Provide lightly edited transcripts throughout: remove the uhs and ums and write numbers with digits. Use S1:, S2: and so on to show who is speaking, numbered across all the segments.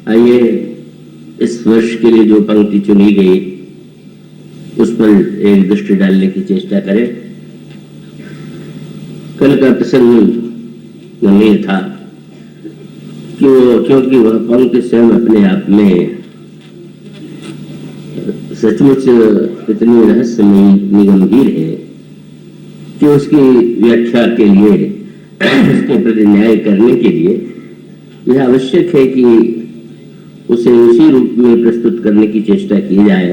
S1: आइए इस वर्ष के लिए जो पंक्ति चुनी गई उस पर एक दृष्टि डालने की चेष्टा करें। कल का प्रसंग गंभीर था क्योंकि वह पंक्ति स्वयं अपने आप में सचमुच इतनी रहस्यमयी गंभीर है कि उसकी व्याख्या के लिए, उसके प्रति न्याय करने के लिए यह आवश्यक है कि उसे उसी रूप में प्रस्तुत करने की चेष्टा की जाए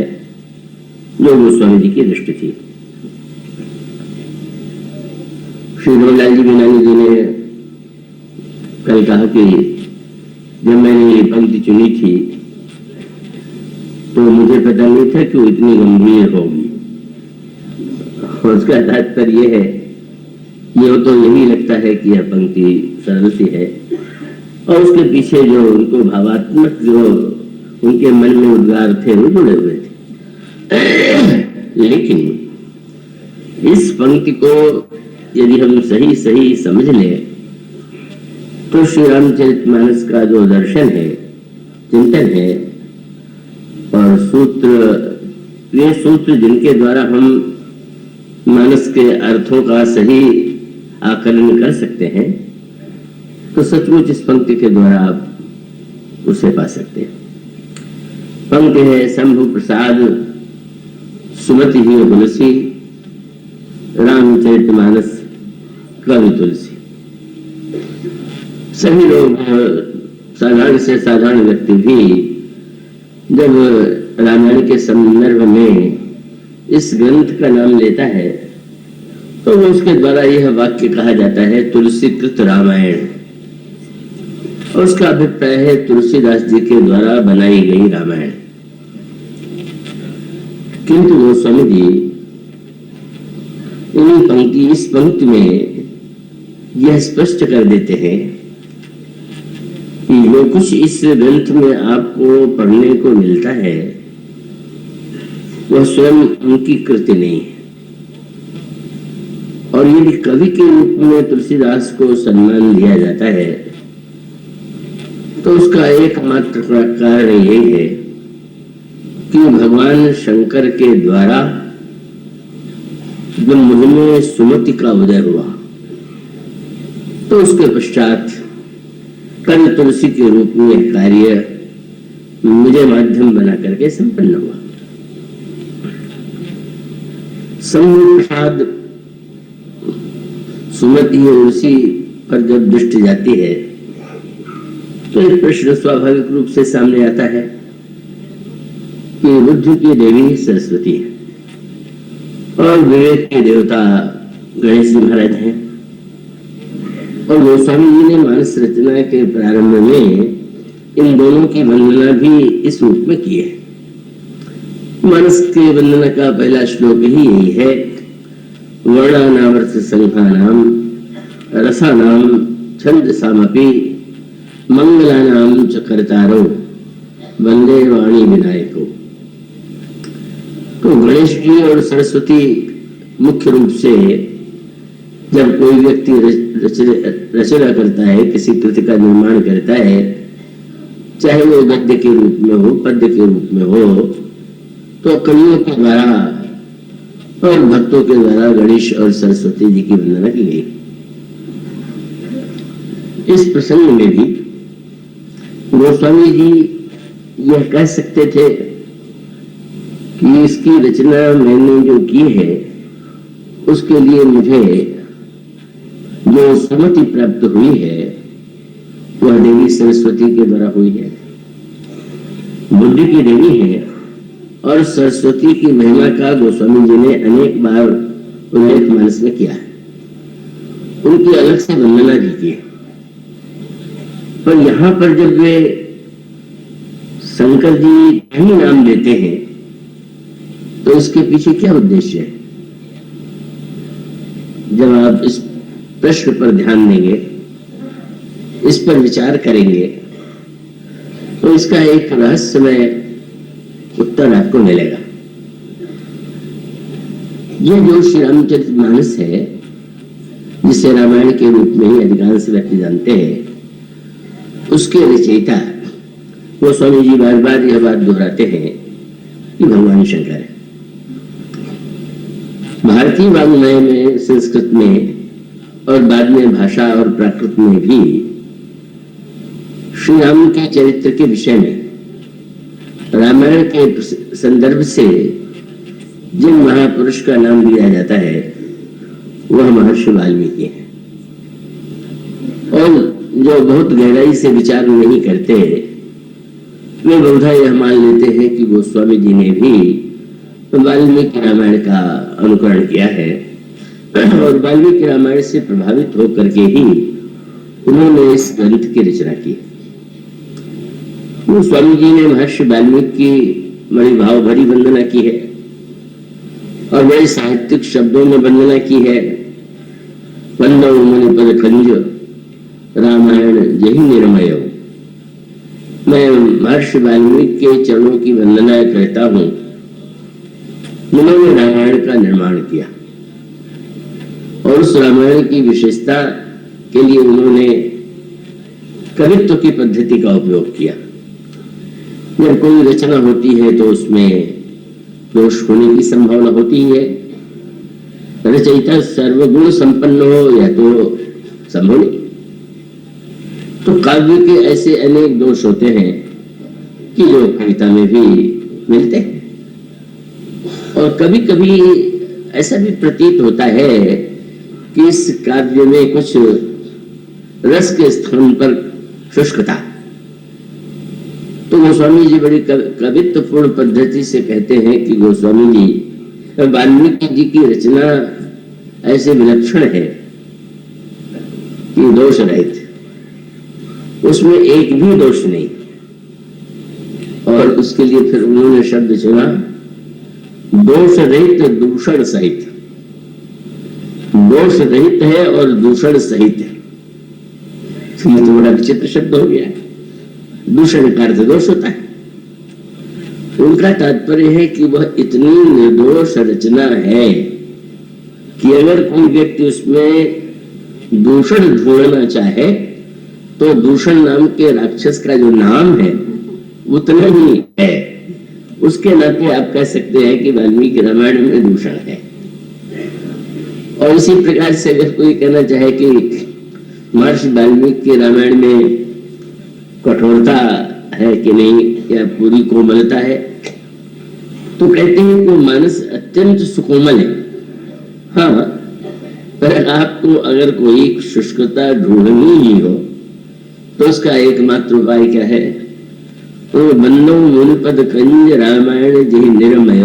S1: जो गोस्वामी जी की दृष्टि थी। श्री रोहनलाल जी मीनानी जी ने कल कहा कि जब मैंने ये पंक्ति चुनी थी तो मुझे पता नहीं था कि वो इतनी गंभीर होगी। और उसका तात्पर्य यह है, ये तो यही लगता है कि यह पंक्ति सरल सी है और उसके पीछे जो उनको भावात्मक जो उनके मन में उद्गार थे वो जुड़े हुए थे। लेकिन इस पंक्ति को यदि हम सही समझ लें तो श्री रामचरितमानस का जो दर्शन है, चिंतन है और ये सूत्र जिनके द्वारा हम मानस के अर्थों का सही आकलन कर सकते हैं, तो सचमुच इस पंक्ति के द्वारा आप उसे पा सकते हैं। पंक्ति है, शंभु प्रसाद सुमति ही तुलसी, रामचरितमानस कवि तुलसी। सभी लोग, साधारण से साधारण व्यक्ति भी जब रामायण के संदर्भ में इस ग्रंथ का नाम लेता है तो उसके द्वारा यह वाक्य कहा जाता है, तुलसीकृत रामायण। और उसका अभिप्राय है तुलसीदास जी के द्वारा बनाई गई रामायण। किंतु गोस्वामी जी इस पंक्ति में यह स्पष्ट कर देते हैं कि जो कुछ इस ग्रंथ में आपको पढ़ने को मिलता है वह स्वयं उनकी कृति नहीं है। और यदि कवि के रूप में तुलसीदास को सम्मान दिया जाता है तो उसका एकमात्र कारण यही है कि भगवान शंकर के द्वारा जब मुझ में सुमति का उदय हुआ तो उसके पश्चात कल तुलसी के रूप में कार्य मुझे माध्यम बना करके संपन्न हुआ। शंभु प्रसाद सुमति तुलसी पर जब दृष्टि जाती है तो एक प्रश्न स्वाभाविक रूप से सामने आता है कि बुद्धि की देवी सरस्वती है और विवेक के देवता गणेश जी महाराज हैं। और गोस्वामी जी ने मानस रचना के प्रारंभ में इन दोनों की वंदना भी इस रूप में की है। मानस के वंदना का पहला श्लोक ही यही है, वर्णानावर्त संघानाम रसानाम छंदसामपि मंगलानाम च कर्तारो वंदे वाणी विनायको। तो गणेश जी और सरस्वती मुख्य रूप से जब कोई व्यक्ति रचना करता है, किसी कृति का निर्माण करता है, चाहे वो गद्य के रूप में हो, पद्य के रूप में हो, तो कवियों के द्वारा और भक्तों के द्वारा गणेश और सरस्वती जी की वंदना की गई। इस प्रसंग में भी गोस्वामी जी यह कह सकते थे कि इसकी रचना मैंने जो की है उसके लिए मुझे जो सुमति प्राप्त हुई है वह देवी सरस्वती के द्वारा हुई है। बुद्धि की देवी है और सरस्वती की महिमा का गोस्वामी जी ने अनेक बार उल्लेख मानस में किया है, उनकी अलग से वंदना भी की है। पर यहाँ पर जब वे शंकर जी कहीं नाम लेते हैं तो इसके पीछे क्या उद्देश्य है? जब आप इस प्रश्न पर ध्यान देंगे, इस पर विचार करेंगे तो इसका एक रहस्यमय उत्तर आपको मिलेगा। यह जो श्री रामचरितमानस है, जिसे रामायण के रूप में ही अधिकांश व्यक्ति जानते हैं, उसके रचयिता वो स्वामी जी बार बार यह बात दोहराते हैं कि भगवान शंकर है। भारतीय वाङ्मय में, संस्कृत में और बाद में भाषा और प्राकृत में भी श्री राम के चरित्र के विषय में रामायण के संदर्भ से जिन महापुरुष का नाम लिया जाता है वह महर्षि वाल्मीकि है। और जो बहुत गहराई से विचार नहीं करते वे बहुधा यह मान लेते हैं कि गोस्वामी जी ने भी वाल्मीकि रामायण का अनुकरण किया है और वाल्मीकि रामायण से प्रभावित होकर के ही उन्होंने इस ग्रंथ की रचना की। स्वामी जी ने महर्षि वाल्मीकि की बड़ी भाव भरी वंदना की है और बड़े साहित्यिक शब्दों में वंदना की है। वंदो मुनि पद खंज रामायण जही निर्मय। मैं महर्षि वाल्मीकि के चरणों की वंदना करता हूं, जिन्होंने रामायण का निर्माण किया और उस रामायण की विशेषता के लिए उन्होंने कवित्व की पद्धति का उपयोग किया। जब कोई रचना होती है तो उसमें दोष होने की संभावना होती है। रचयिता सर्वगुण संपन्न हो या तो संभव नहीं। तो काव्य के ऐसे अनेक दोष होते हैं कि जो कविता में भी मिलते हैं और कभी कभी ऐसा भी प्रतीत होता है कि इस काव्य में कुछ रस के स्थान पर शुष्कता। तो गोस्वामी जी बड़ी कवित्वपूर्ण पद्धति से कहते हैं कि गोस्वामी जी वाल्मीकि जी की रचना ऐसे विलक्षण है कि दोष रहित, उसमें एक भी दोष नहीं। और उसके लिए फिर उन्होंने शब्द चुना दोष रहित दूषण सहित। दोष रहित है और दूषण सहित है, ये तो बड़ा विचित्र शब्द हो गया है। दूषण का अर्थ दोष होता है। उनका तात्पर्य है कि वह इतनी निर्दोष रचना है कि अगर कोई व्यक्ति उसमें दूषण ढूंढना चाहे तो दूषण नाम के राक्षस का जो नाम है उतना ही है। उसके नाते आप कह सकते हैं कि वाल्मीकि रामायण में दूषण है। और इसी प्रकार से अगर कोई कहना चाहे कि महर्षि वाल्मीकि के रामायण में कठोरता है कि नहीं या पूरी कोमलता है, तो कहते हैं कि मानस अत्यंत सुकोमल है। हाँ, पर आपको अगर कोई शुष्कता ढूंढनी ही हो तो उसका एकमात्र उपाय क्या है? तो बंदो मुनिपद कंज रामायण जही निर्मय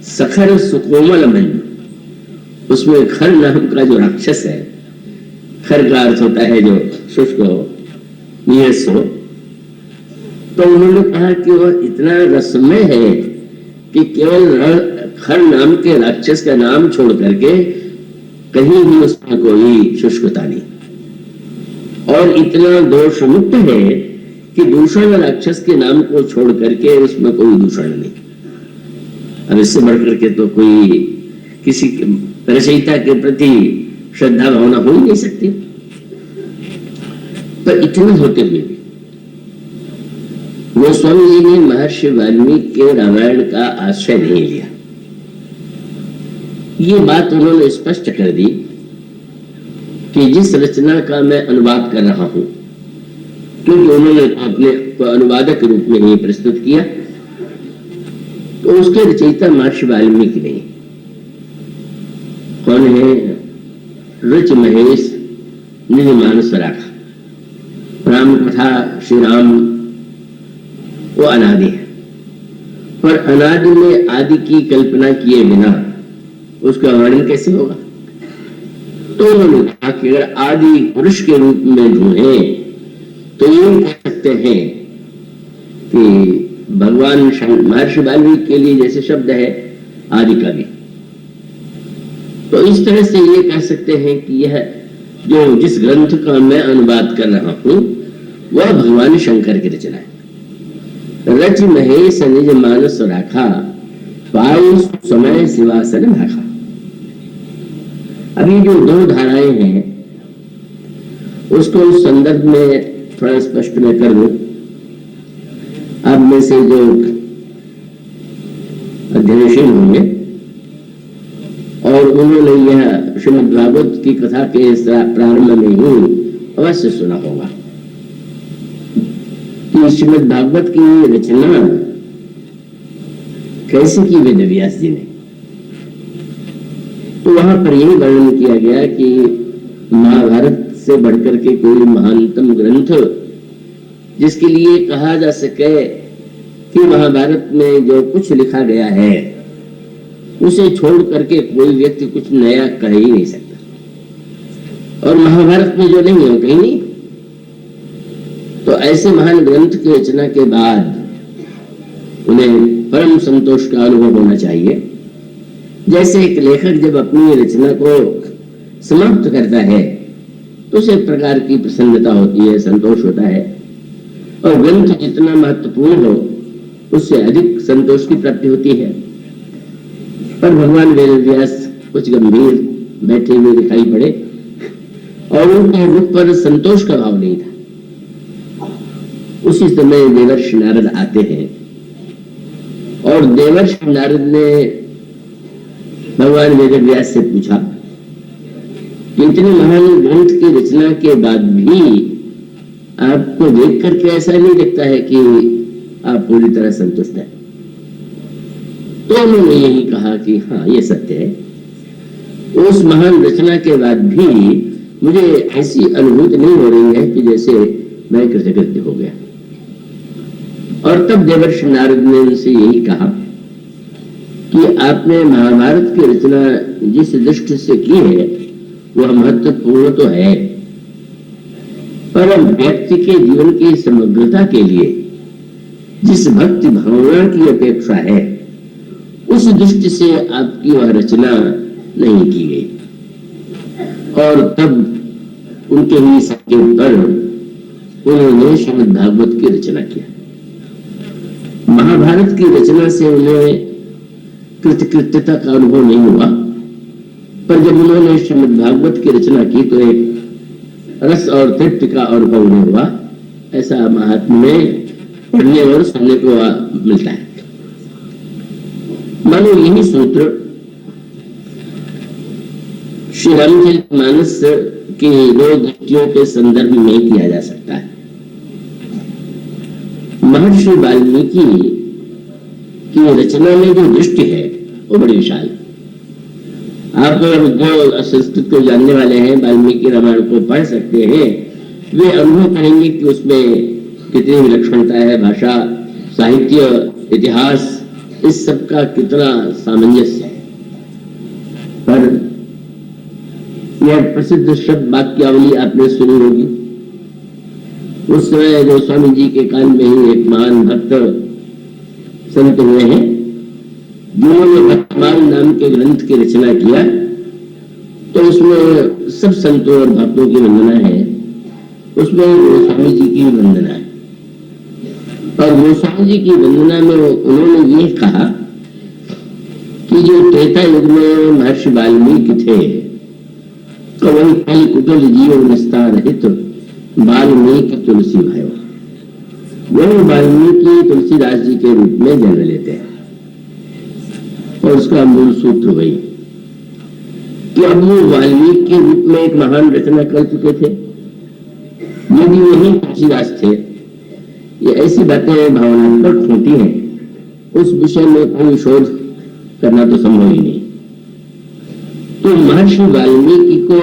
S1: सखर सुकोमल मन। उसमें खर नाम का जो राक्षस है, खर का अर्थ होता है जो शुष्क हो, नीरस हो, तो उन्होंने कहा कि वह इतना रसमय है कि केवल खर नाम के राक्षस का नाम छोड़ करके कहीं भी उसमें कोई शुष्कता नहीं, और इतना दोष मुक्त है कि दूषण राक्षस के नाम को छोड़ करके उसमें कोई दूषण नहीं। अब इससे बढ़कर के तो कोई किसी रचयिता के प्रति श्रद्धा भावना हो ही नहीं सकती। पर इतना होते हुए भी गोस्वामी जी ने महर्षि वाल्मीकि के रामायण का आश्रय नहीं लिया। ये बात उन्होंने स्पष्ट कर दी कि जिस रचना का मैं अनुवाद कर रहा हूं, क्योंकि उन्होंने अपने अनुवादक के रूप में ही प्रस्तुत किया, तो उसके रचयिता महर्षि वाल्मीकि नहीं। कौन है? ऋच महेश निज मानस राखा। राम कथा श्री राम वो अनादि है, पर अनादि में आदि की कल्पना किए बिना उसका वर्णन कैसे होगा? तो उन्होंने कहा कि अगर आदि पुरुष के रूप में ढूंढे तो ये कह सकते हैं कि भगवान महर्षि वाल्मीकि के लिए जैसे शब्द है आदि कवि, तो इस तरह से ये कह सकते हैं कि यह जो जिस ग्रंथ का मैं अनुवाद कर रहा हूं वह भगवान शंकर की रचना है। रच महेश निज मानस राखा पायु समय शिवासन भाखा। अभी जो दो धाराएं हैं उसको उस संदर्भ में थोड़ा स्पष्ट मैं कर दूं। आप में से जो अध्ययनशील होंगे और उन्होंने यह श्रीमद् भागवत की कथा के प्रारंभ में ही अवश्य सुना होगा कि श्रीमद् भागवत की रचना कैसे की वेद व्यास जी ने। तो वहां पर यही वर्णन किया गया कि महाभारत से बढ़कर के कोई महानतम ग्रंथ जिसके लिए कहा जा सके कि महाभारत में जो कुछ लिखा गया है उसे छोड़ करके कोई व्यक्ति कुछ नया कह ही नहीं सकता, और महाभारत में जो नहीं है वो कहीं नहीं। तो ऐसे महान ग्रंथ की रचना के बाद उन्हें परम संतोष का अनुभव होना चाहिए। जैसे एक लेखक जब अपनी रचना को समाप्त करता है तो उसे एक प्रकार की प्रसन्नता होती है, संतोष होता है, और ग्रंथ जितना महत्वपूर्ण हो उससे अधिक संतोष की प्राप्ति होती है। पर भगवान वेद व्यास कुछ गंभीर बैठे हुए दिखाई पड़े और उनके मुख पर संतोष का भाव नहीं था। उसी समय देवर्षि नारद आते हैं और देवर्षि नारद ने भगवान वेद व्यास से पूछा कि इतने महान ग्रंथ की रचना के बाद भी आपको देख करके ऐसा नहीं दिखता है कि आप पूरी तरह संतुष्ट हैं। तो उन्होंने यही कहा कि हाँ, ये सत्य है। उस महान रचना के बाद भी मुझे ऐसी अनुभूति नहीं हो रही है कि जैसे मैं कृतकृत्य हो गया। और तब देवर्षि नारद ने उनसे यही कहा कि आपने महाभारत की रचना जिस दृष्टि से की है वह महत्वपूर्ण तो है, पर व्यक्ति के जीवन की समग्रता के लिए जिस भक्ति भावना की अपेक्षा है उस दृष्टि से आपकी वह रचना नहीं की गई। और तब उनके ही सबके पर उन्होंने श्रीमद् भागवत की रचना किया। महाभारत की रचना से उन्हें कृतकृत्यता का अनुभव नहीं हुआ, पर जब उन्होंने श्रीमद् भागवत की रचना की तो एक रस और तृप्ति का अनुभव उन्हें हुआ। ऐसा महात्मा में पढ़ने और सुनने को मिलता है। मानो यही सूत्र श्री रामचरितमानस की दो दृष्टियों के संदर्भ में किया जा सकता है। महर्षि वाल्मीकि की रचना में जो दृष्टि है वो बड़ी विशाल है। आप जो संस्कृत को जानने वाले हैं, वाल्मीकि रामायण को पढ़ सकते हैं, वे अनुभव करेंगे कि उसमें कितनी विलक्षणता है, भाषा, साहित्य, इतिहास, इस सब का कितना सामंजस्य है। पर यह प्रसिद्ध शब्द वाक्यावली आपने सुनी होगी। उस समय गोस्वामी जी के काल में ही एक महान भक्त संत हुए हैं जिन्होंने भक्तमाल नाम के ग्रंथ की रचना किया। तो उसमें सब संतों और भक्तों की वंदना है, उसमें गोस्वामी जी की वंदना है। और गोस्वामी जी की वंदना में उन्होंने ये कहा कि जो त्रेता युग में महर्षि वाल्मीकि थे तो वही कल कुटल जीव निस्तार हित वाल्मीकि तुलसी भयो, वही वाल्मीकि तुलसीदास जी के रूप में जन्म लेते हैं। और उसका मूल सूत्र वही कि अब वो वाल्मीकि के रूप में एक महान रचना कर चुके थे। यदि वही तुलसीदास थे, ये ऐसी बातें भावनात्मक होती हैं, उस विषय में कोई शोध करना तो संभव ही नहीं। तो महर्षि वाल्मीकि को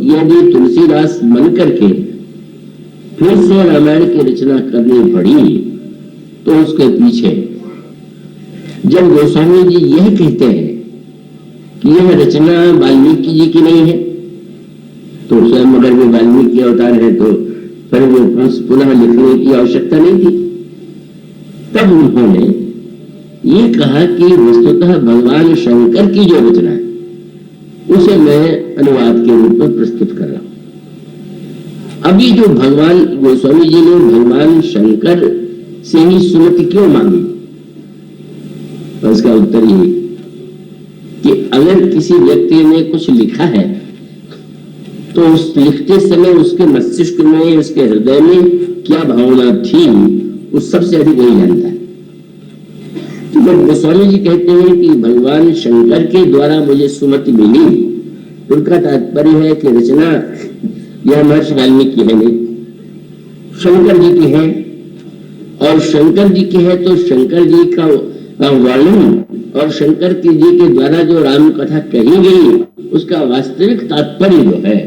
S1: यदि तुलसीदास बन करके फिर से रामायण की रचना करनी पड़ी तो उसके पीछे जब गोस्वामी जी यह कहते हैं कि यह रचना वाल्मीकि जी की नहीं है, तो स्वयं अगर वे वाल्मीकि अवतार है तो फिर वो पुनः लिखने की आवश्यकता नहीं थी। तब उन्होंने ये कहा कि वस्तुतः भगवान शंकर की जो रचना है उसे मैं अनुवाद के रूप में प्रस्तुत कर रहा हूं। अभी जो भगवान गोस्वामी जी ने भगवान शंकर से ही सुमति क्यों मांगी, और इसका उत्तर ये कि अगर किसी व्यक्ति ने कुछ लिखा है तो उस लिखते समय उसके मस्तिष्क में, उसके हृदय में क्या भावना थी उस सबसे अधिक वही जानता है। तो जब गोस्वामी जी कहते हैं कि भगवान शंकर के द्वारा मुझे सुमति मिली, उनका तात्पर्य है कि रचना यह महर्षि वाल्मीकि है नहीं, शंकर जी की है। और शंकर जी की है तो शंकर जी का वर्णन और शंकर जी के द्वारा जो राम कथा कही गई उसका वास्तविक तात्पर्य जो है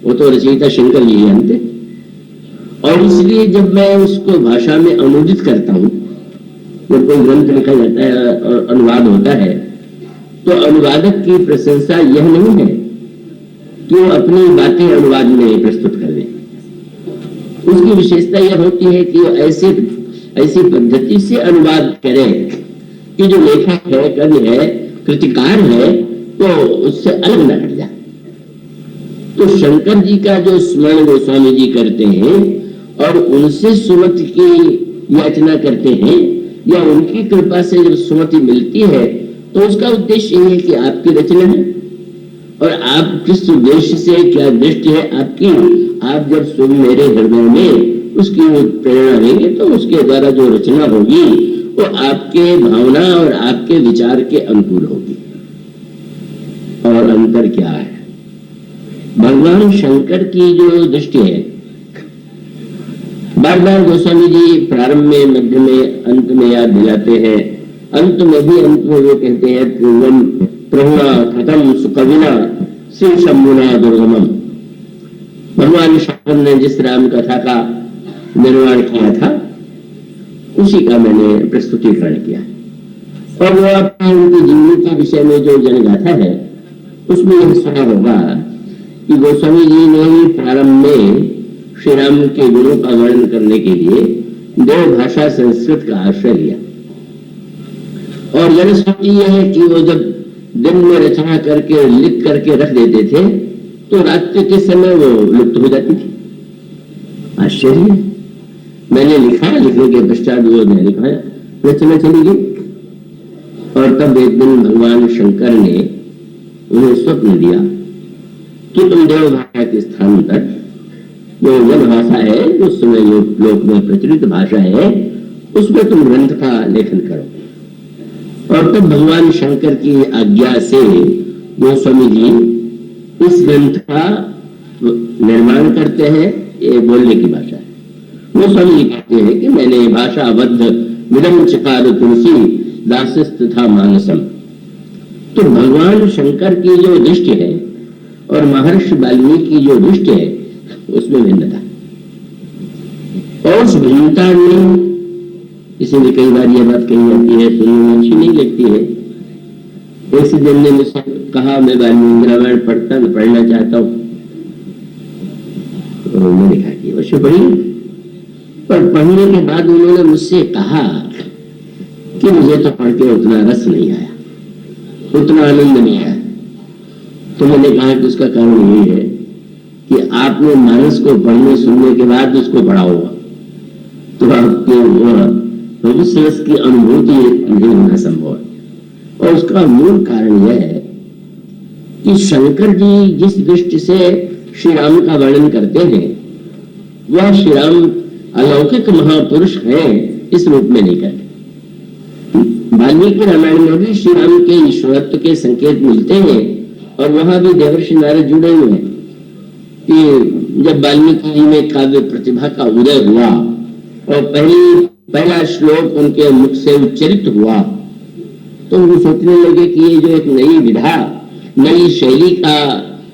S1: वो तो रचयिता शंकर जी जानते। और इसलिए जब मैं उसको भाषा में अनुदित करता हूँ, जब कोई ग्रंथ लिखा जाता है और अनुवाद होता है, तो अनुवादक की प्रशंसा यह नहीं है कि वो अपनी बातें अनुवाद में प्रस्तुत कर दे। उसकी विशेषता यह होती है कि वो ऐसी पद्धति से अनुवाद करे कि जो लेखक है, कवि है, कृतिकार है, तो उससे अलग न हट जाए। तो शंकर जी का जो स्मरण गोस्वामी जी करते हैं और उनसे सुमति की याचना करते हैं, या उनकी कृपा से जब सुमति मिलती है, तो उसका उद्देश्य यही है कि आपकी रचना है और आप किस उद्देश्य से, क्या दृष्टि है आपकी, आप जब सुन मेरे हृदय में उसकी प्रेरणा देंगे तो उसके द्वारा जो रचना होगी वो आपके भावना और आपके विचार के अनुकूल होगी। और अंतर क्या है? भगवान शंकर की जो दृष्टि है, बार बार गोस्वामी जी प्रारंभ में, मध्य में, अंत में याद दिलाते हैं। अंत में भी अंत में वो कहते हैं पूर्वम प्रहुणा कृतम सुकविना श्री शंभुना दुर्गमम। भगवान शंकर ने जिस राम कथा का निर्माण किया था उसी का मैंने प्रस्तुतिकरण किया। और वो आपने उनकी जीवनी के विषय में जो जनगाथा है उसमें यह सुना होगा कि गोस्वामी जी ने ही प्रारंभ में श्री राम के गुणों का वर्णन करने के लिए देव भाषा संस्कृत का आश्रय लिया। और जनश्रुति यह है कि वो जब दिन में रचना करके लिख करके रख देते थे तो रात्रि के समय वो लुप्त हो जाती थी। आश्चर्य, मैंने लिखा, लिखने के पश्चात वो मैं लिखाया, रचना चली गई। और तब एक दिन भगवान शंकर ने उन्हें स्वप्न दिया कि तुम देव भाषा के स्थान पर जो वन भाषा है, उस समय लोक में प्रचलित भाषा है, उसमें तुम ग्रंथ का लेखन करो। और तब भगवान शंकर की आज्ञा से गोस्वामी जी इस ग्रंथ का निर्माण करते हैं। ये बोलने की भाषा है। गोस्वामी जी कहते हैं कि मैंने भाषा बद्ध विदम चकार तुलसी दासस्त था मानसम। तो भगवान शंकर की जो दृष्टि है और महर्षि वाल्मीकि की जो दृष्टि है उसमें भिन्नता। और उस भिन्नता में इसीलिए कई बार यह बात कही जाती है, सुनने में अच्छी नहीं लगती है। एक जन ने मुझसे कहा मैं वाल्मीकि रामायण पढ़ना चाहता हूँ, तो मैंने कहा कि अवश्य पढ़िए। पर पढ़ने के बाद उन्होंने मुझसे कहा कि मुझे तो पढ़ के उतना रस नहीं आया, उतना आनंद नहीं आया। तो मैंने कहा कि उसका कारण यही है कि आपने मानस को पढ़ने सुनने के बाद उसको पढ़ा होगा, तो आपके भविष्य रस की अनुभूति नहीं होना संभव है। और उसका मूल कारण यह है कि शंकर जी जिस दृष्टि से श्री राम का वर्णन करते हैं वह श्री राम अलौकिक महापुरुष है इस रूप में नहीं करते। वाल्मीकि रामायण में भी श्री राम के ईश्वरत्व के संकेत मिलते हैं और वहां भी देवर्षि नारद जुड़े हुए हैं कि जब वाल्मीकि जी में काव्य प्रतिभा का उदय हुआ और पहला श्लोक उनके मुख से उच्चरित हुआ तो वो सोचने लगे कि ये जो एक नई विधा, नई शैली का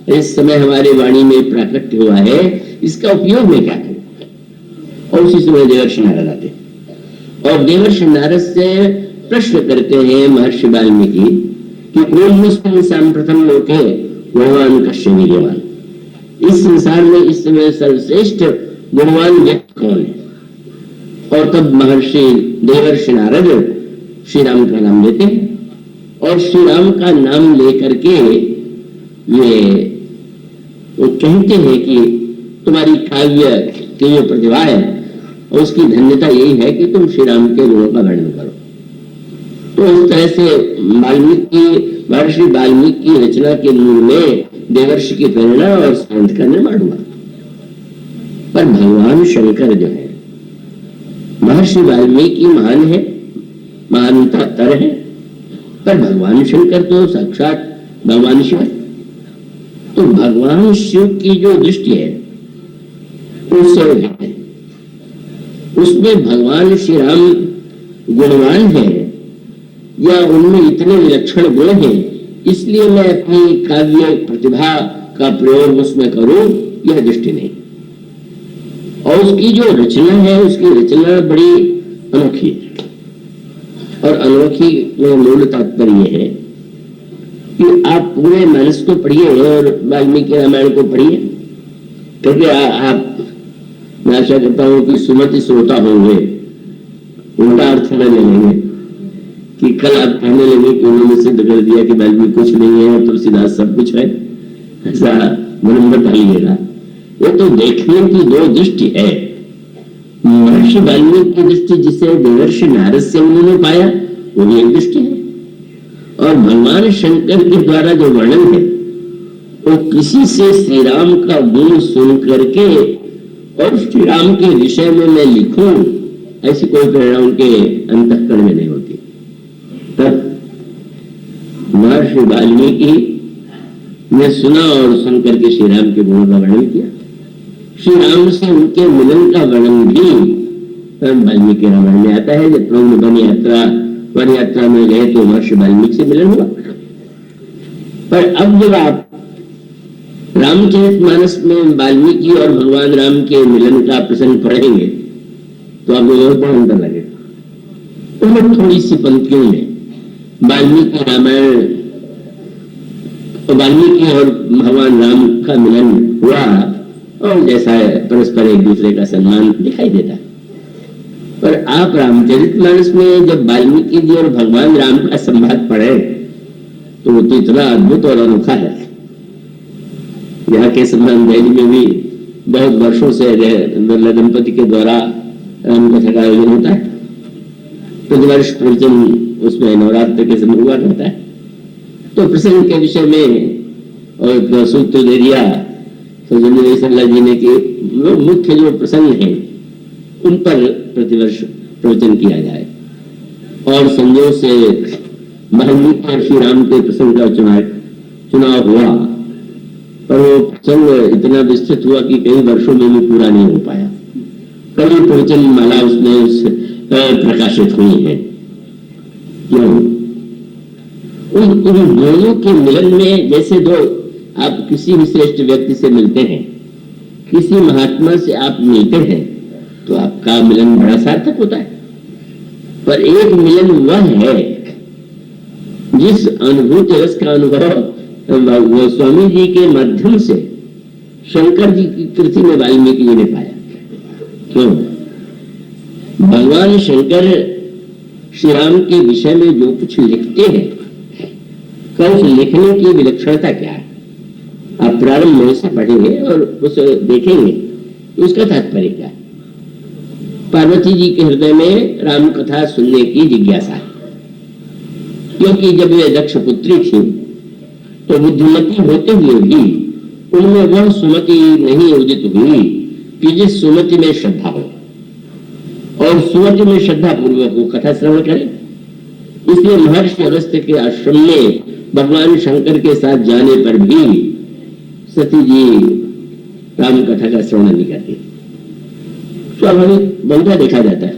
S1: इस समय हमारे वाणी में प्राकट्य हुआ है, इसका उपयोग में क्या करें। और उसी समय देवर्षि नारद आते और देवर्षि नारद से प्रश्न करते हैं महर्षि वाल्मीकि कि कौन सांप्रथम लोके भगवान कश्य वीर्यवान, इस संसार में इस समय सर्वश्रेष्ठ गुणवान व्यक्ति कौन है। और तब महर्षि देवर्षि नारद श्री राम का नाम लेते हैं और श्री राम का नाम लेकर के वो कहते हैं कि तुम्हारी काव्य की जो प्रतिभा है और उसकी धन्यता यही है कि तुम श्री राम के गुणों का वर्णन करो। तो इस तरह से महर्षि वाल्मीकि की रचना के मूल में देवर्षि की प्रेरणा और ग्रंथ का निर्माण हुआ। पर पर भगवान शंकर जो है, महर्षि वाल्मीकि महान है, महानता तर है, पर भगवान शंकर तो साक्षात भगवान शिव है। तो भगवान शिव की जो दृष्टि है उससे भिन्न है। उसमें भगवान श्री राम गुणवान है या उनमें इतने विलक्षण गुण हैं, इसलिए मैं अपनी काव्य प्रतिभा का प्रयोग उसमें करूं, यह दृष्टि नहीं। और उसकी जो रचना है, उसकी रचना बड़ी अनोखी है। और अनोखी में मूल तात्पर्य है कि आप पूरे मानस को पढ़िए और वाल्मीकि रामायण को पढ़िए, क्योंकि आप, मैं आशा करता हूं कि सुमति श्रोता होंगे, उल्टा अर्थ न लेंगे कि कल आप कहने लगे कि उन्होंने सिद्ध कर दिया कि वाल्मीकि कुछ नहीं है और तुलसीदास सब कुछ है, ऐसा मन मत डालिएगा। ये तो देखने की दो दृष्टि है। महर्षि वाल्मीकि की दृष्टि जिसे देवर्षि नारद से उन्होंने पाया, वो भी एक दृष्टि है। और भगवान शंकर के द्वारा जो वर्णन है, वो किसी से श्री राम का गुण सुन करके और श्री राम के विषय में मैं लिखूं, ऐसी कोई प्रेरणा उनके अंतःकरण में नहीं होती। तब महर्षि वाल्मीकि ने सुना और सुन करके श्री राम के गुणों का वर्णन किया। श्री राम से उनके मिलन का वर्णन भी वाल्मीकि रामायण में आता है। जब प्रभु वन यात्रा में गए तो महर्षि वाल्मीकि से मिलन हुआ। पर अब जब आप रामचरितमानस में वाल्मीकि और भगवान राम के मिलन का प्रसंग पढ़ेंगे तो आपको बहुत बड़ा अंतर लगेगा। उनमें थोड़ी सी पंक्तियों में वाल्मीकि रामायण, वाल्मीकि और भगवान राम का मिलन हुआ और जैसा परस्पर एक दूसरे का सम्मान दिखाई देता है। पर आप रामचरितमानस में जब वाल्मीकि जी और भगवान राम का संवाद पढ़े तो वो तो इतना अद्भुत और अनोखा है। यहाँ के संबंध दिल्ली में भी बहुत वर्षों से दंपति के द्वारा राम कथा का आयोजन होता है। प्रतिवर्ष प्रवचन उसमें नवरात्र के समय हुआ करता है। तो प्रसंग के विषय में और सूत्र दे दिया सौजन्य सल्ला जी ने कि मुख्य जो प्रसंग है उन पर प्रतिवर्ष प्रवचन किया जाए। और संयोग से वाल्मीकि और श्री राम के प्रसंग का चुनाव हुआ, पर वो प्रसंग इतना विस्तृत हुआ कि कई वर्षों में भी पूरा नहीं हो पाया। कई प्रवचन माला उसमें प्रकाशित हुई है। क्यों? उन दोनों के मिलन में, जैसे दो आप किसी भी श्रेष्ठ व्यक्ति से मिलते हैं, किसी महात्मा से आप मिलते हैं तो आपका मिलन बड़ा सार्थक होता है। पर एक मिलन वह है जिस अनुभूति रस का अनुभव स्वामी जी के माध्यम से शंकर जी की कृति में वाल्मीकि जी ने पाया। क्यों? भगवान शंकर श्री राम के विषय में जो कुछ लिखते हैं, कल उस लिखने की विलक्षणता क्या है? आप प्रारंभ में से पढ़ेंगे और उसे देखेंगे तो उसका तात्पर्य क्या है। पार्वती जी के हृदय में राम कथा सुनने की जिज्ञासा, क्योंकि जब वे दक्ष पुत्री थी तो बुद्धिमती होते हुए भी उनमें वह सुमति नहीं उदित हुई कि जिस सुमति में श्रद्धा हो, और सुमति में श्रद्धा पूर्वक वो कथा श्रवण करें। इसलिए महर्षि अगस्त्य के आश्रम में भगवान शंकर के साथ जाने पर भी सती जी राम कथा का श्रवण नहीं करती। स्वाभाविक बहुधा देखा जाता है,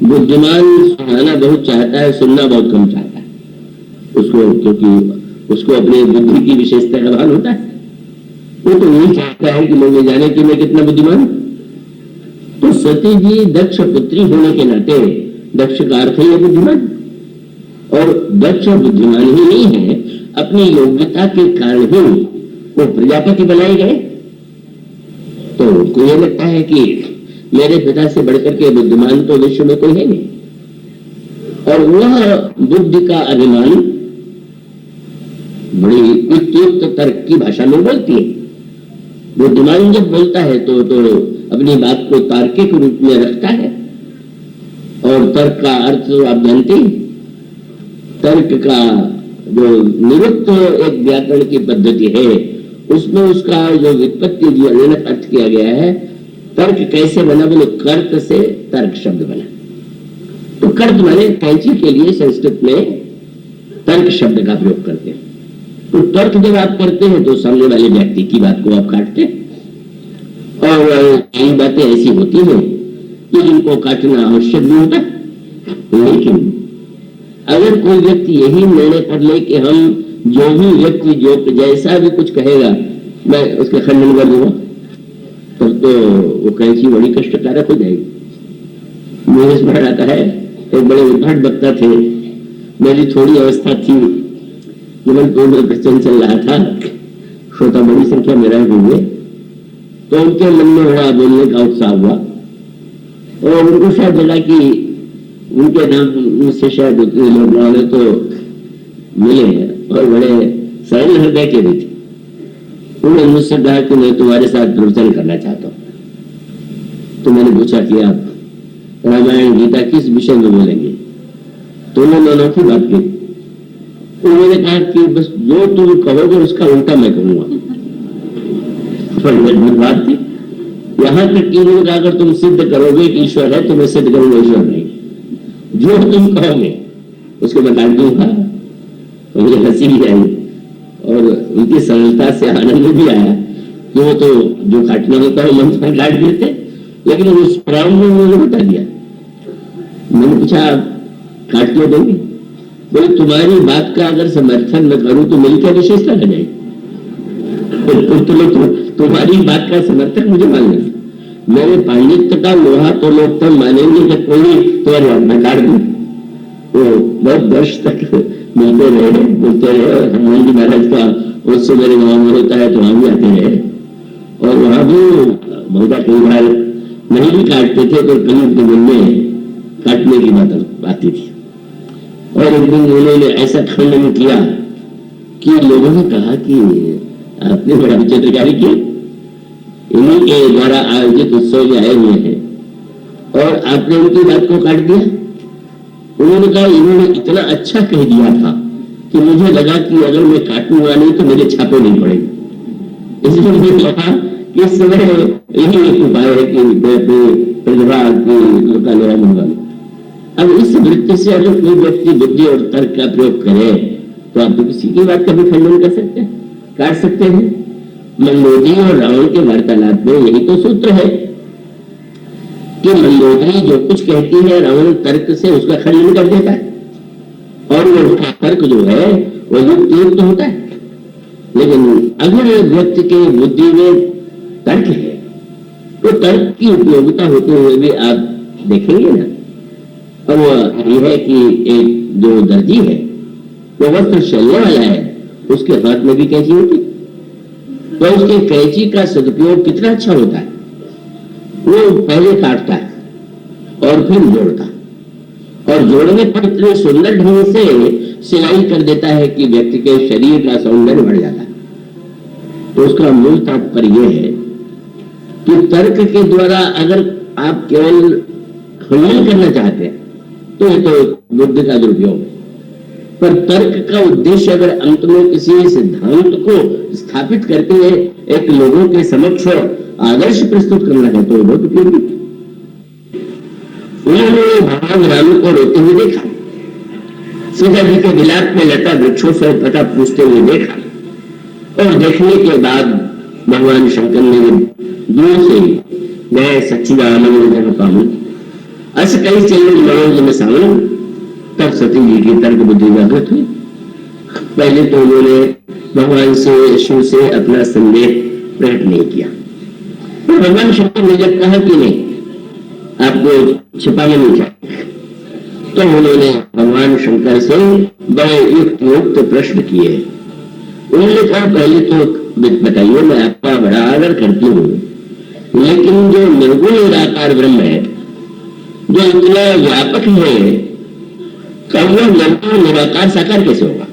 S1: बुद्धिमान सुनाना बहुत चाहता है, सुनना बहुत कम चाहता है उसको, क्योंकि उसको अपनी बुद्धि की विशेषता का भान होता है। वो तो यही चाहता है कि लोग ये जाने कि मैं कितना बुद्धिमान हूं। तो सती जी दक्ष पुत्री होने के नाते दक्ष का अर्थ है बुद्धिमान, और दक्ष बुद्धिमान ही नहीं है, अपनी योग्यता के कारण ही वो प्रजापति बनाए गए। तो उनको ये लगता है कि मेरे पिता से बढ़कर के बुद्धिमान तो विश्व में कोई है नहीं, और वह बुद्धि का अभिमान बड़ी युक्त तर्क की भाषा में बोलती है। बुद्धिमान जब बोलता है तो अपनी बात को तार्किक रूप में रखता है, और तर्क का अर्थ तो आप जानते हैं। तर्क का जो निरुक्त एक व्याकरण की पद्धति है, उसमें उसका जो व्युत्पत्ति जो अननक अर्थ किया गया है तर्क कैसे बना? बोले कर्क से तर्क शब्द बना। तो कर्क माने कैंची के लिए संस्कृत में तर्क शब्द का प्रयोग करते हैं। तो तर्क जब आप करते हैं तो सामने वाले व्यक्ति की बात को आप काटते हैं, और कई बातें ऐसी होती हैं कि जिनको काटना आवश्यक नहीं होता। लेकिन अगर कोई व्यक्ति यही निर्णय कर ले कि हम जो भी व्यक्ति जो जैसा भी कुछ कहेगा मैं उसका खंडन कर दूंगा, तब तो वो कैंची बड़ी कष्टकारक हो जाएगी। मेरे स्मरण आता है, एक बड़े उद्भट वक्ता थे, मेरी थोड़ी अवस्था थी, जीवन पूर्ण प्रचलन चल रहा था, श्रोता बड़ी संख्या में रह हुए, तो उनके मन में बड़ा बोलने का उत्साह हुआ और उनको शायद लगा कि उनके नाम मुझसे शायद उतने लोग तो मिले और बड़े सरल हृदय के भी थे। उन्होंने मुझसे कहा कि मैं तुम्हारे साथ प्रवचन करना चाहता हूँ। तो मैंने पूछा कि आप रामायण गीता किस विषय में बोलेंगे? तो उन्होंने अनोखी बात की। उन्होंने कहा कि बस जो तुम कहोगे उसका उल्टा मैं कहूंगा। बात थी यहां तक कि उन्होंने कहा अगर तुम सिद्ध करोगे कि ईश्वर है तो मैं सिद्ध करूंगा ईश्वर नहीं, जो तुम कहोगे उसको मैं काट दूंगा। तो मुझे हंसी भी आई और उनकी सरलता से आनंद भी आया कि वो तो जो काटना होता है मन में काट देते, लेकिन उस प्राण में उन्होंने बता दिया। मैंने पूछा काट क्यों दोगे? बोले तुम्हारी बात का अगर समर्थन न करूं तो मेरी क्या विशेषता रह जाएगी? तुम्हारी बात का समर्थक मुझे मान लेंगे, मेरे पांडित्य का लोहा तो लोग तब मानेंगे कि कोई तुम्हारी बात में काट दूं। वो बहुत वर्ष तक मिलते रहे, बोलते रहे, और हनुमान जी महाराज का उत्सव मेरे गाँव में होता है तो वहां भी आते रहे, और वहां भी बहुधा कई बार नहीं भी काटते थे तो कहीं के दिन में काटने की बात आती थी। और एक दिन उन्होंने ऐसा खंडन किया कि लोगों ने कहा कि आपने बड़ा विचित्र कार्य किया, इन्हीं के द्वारा आयोजित उत्सव में आए हुए हैं और आपने उनकी बात को काट दिया। उन्होंने कहा इन्होंने इतना अच्छा कह दिया था कि मुझे लगा कि अगर मैं काटूंगा नहीं तो मेरे छापे नहीं पड़ेंगे। इसलिए मुझे लगा कि इस समय यही एक उपाय है कि मैं अपनी प्रतिभा का मेरा मंगवा। अब इस वृत्ति से अगर कोई व्यक्ति बुद्धि और तर्क का प्रयोग करे तो आप तो किसी की बात का भी खंडन कर सकते हैं, काट सकते हैं। मंदोदरी और रावण के वार्तालाप में यही तो सूत्र है कि मंदोदरी जो कुछ कहती है रावण तर्क से उसका खंडन कर देता है, और वो उसका तर्क जो है वो युक्त होता है। लेकिन अगर व्यक्ति के बुद्धि में तर्क है तो तर्क की उपयोगिता होते हुए भी आप देखेंगे ना। और वो ये है कि एक जो दर्जी है वो वस्त्र सिलने वाला है, उसके हाथ में भी कैंची होती, तो उसके कैंची का सदुपयोग कितना अच्छा होता है। वो पहले काटता है और फिर जोड़ता, और जोड़ने पर इतने सुंदर ढंग से सिलाई कर देता है कि व्यक्ति के शरीर का सौंदर्य बढ़ जाता है। तो उसका मूल तात्पर्य यह है कि तर्क के द्वारा अगर आप केवल खंडन करना चाहते हैं तो ये तो बुद्धि का दुरुपयोग है, पर तर्क का उद्देश्य अगर अंत में किसी सिद्धांत को स्थापित करके एक लोगों के समक्ष आदर्श प्रस्तुत करना है तो बहुत उपयोगी। उन्होंने भगवान राम को रोते हुए देखा, सीता जी के विलाप में लता वृक्षों से पता पूछते हुए देखा, और देखने के बाद भगवान शंकर ने दूर से मैं सच्चिदानंद पाऊं अस कई चलिए मनोज में सामने, तब सती जी की तर्क बुद्धि जागृत हुई। पहले तो उन्होंने भगवान से शिव से अपना संदेह प्रकट नहीं किया, तो भगवान शंकर ने जब कहा कि नहीं आपको छिपाना नहीं चाहिए, तो उन्होंने भगवान शंकर से बड़े युक्त प्रश्न किए। उन्होंने कहा पहले तो बताइए मैं आपका बड़ा आदर करती हूँ, लेकिन जो निर्गुण निराकार ब्रह्म है जो इतना व्यापक है, कब वो निर्गुण निराकार साकार कैसे होगा?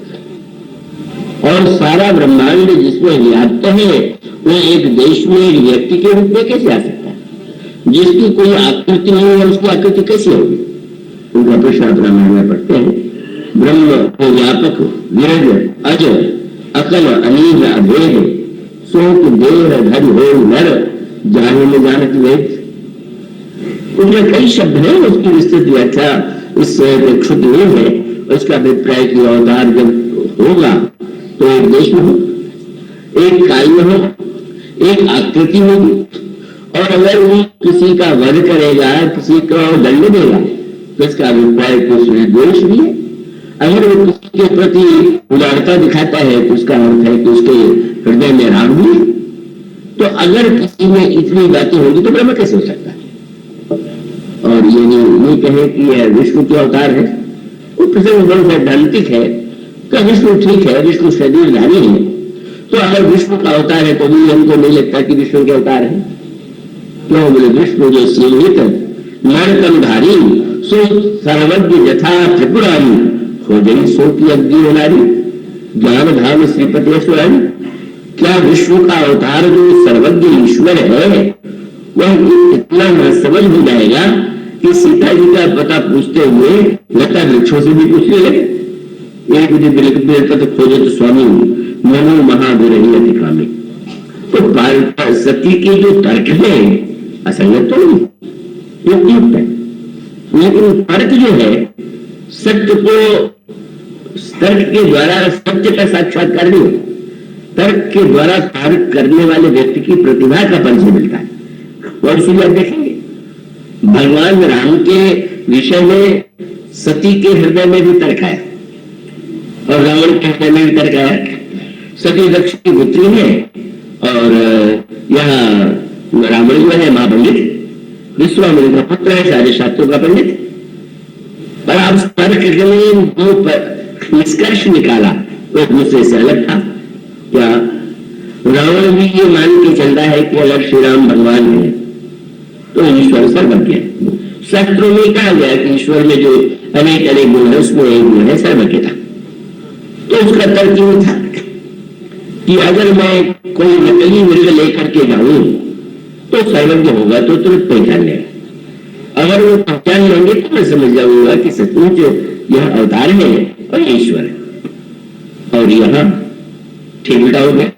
S1: और सारा ब्रह्मांड जिसमें व्याप्त है वो एक देश में एक व्यक्ति के रूप में कैसे आ सकता है? जिसकी कोई आकृति नहीं है उसकी आकृति कैसे होगी? उनका प्रश्न आप रामायण में पढ़ते हैं। ब्रह्म को व्यापक विरज अज अकल अनील अभेद सोच देह धन हो नर जाने में जानत वेद। उसमें कई शब्द हैं, उसकी विस्तृत व्याख्या इस क्षुद्र नहीं है। उसका अभिप्राय की अवतार जब होगा तो एक देश में हो, एक काल में हो, एक आकृति होगी, और अगर वो किसी का वध करेगा, किसी को दंड देगा, तो इसका अभिप्राय कुछ द्वेष भी है। अगर वो किसी के प्रति उदारता दिखाता है तो उसका अर्थ है कि उसके हृदय में राग भी है। तो अगर किसी में इतनी बातें होगी तो ब्रह्म कैसे हो सकता है? और ये नहीं कहे कि यह विष्णु के अवतार है, वो प्रसंग बहुत सैद्धांतिक है कि विष्णु ठीक है, विष्णु शरीरधारी है, तो अगर विष्णु का अवतार है तो भी हमको नहीं लगता कि विष्णु के अवतार है। क्यों? बोले विष्णु जो सीमित नरकमधारी सो सर्वज्ञ यथा त्रिपुरारी हो गई सो की अग्नि होनारी ज्ञान धाम श्रीपतिश्वरारी। क्या विष्णु का अवतार जो सर्वज्ञ ईश्वर है वह इतना समझ हो जाएगा कि सीता जी का पता पूछते हुए लता वृक्षों से भी पूछने लगे। एक बिलपत खोजे तो स्वामी मनो महावीरही अधिकामी। तो सती की जो तर्क है असंगत तो नहीं, युक्त है, लेकिन तर्क जो है सत्य को, तर्क के द्वारा सत्य का साक्षात्कार नहीं होता। तर्क के द्वारा तर्क करने वाले व्यक्ति की प्रतिभा का परिचय मिलता है। और इसलिए आप देखेंगे भगवान राम के विषय में सती के हृदय में भी तर्क आया और रावण के हृदय में भी तर्क आया। सती दक्ष की पुत्री है और यहाँ रावण जो है महापंडित, विश्वामित्र का पुत्र है, सारे शास्त्रों का पंडित। पर आप तर्क के लिए जो निष्कर्ष निकाला वो दूसरे से अलग था। क्या रावण भी ये मान के चल रहा है कि अगर श्री राम भगवान है तो ईश्वर सर्वज्ञ है। शास्त्रों में कहा गया कि ईश्वर में जो अनेक अनेक गुण है उसमें एक गुण है सर्वज्ञता। तो उसका तर्क ये था कि अगर मैं कोई नकली मृग लेकर के जाऊं तो सर्वज्ञ होगा तो तुरंत पहचान लेगा। अगर वो पहचान लेंगे तो मैं समझ जाऊंगा कि सचमुच यह अवतार है और ईश्वर है। और यहां ठीक उल्टा हो गया।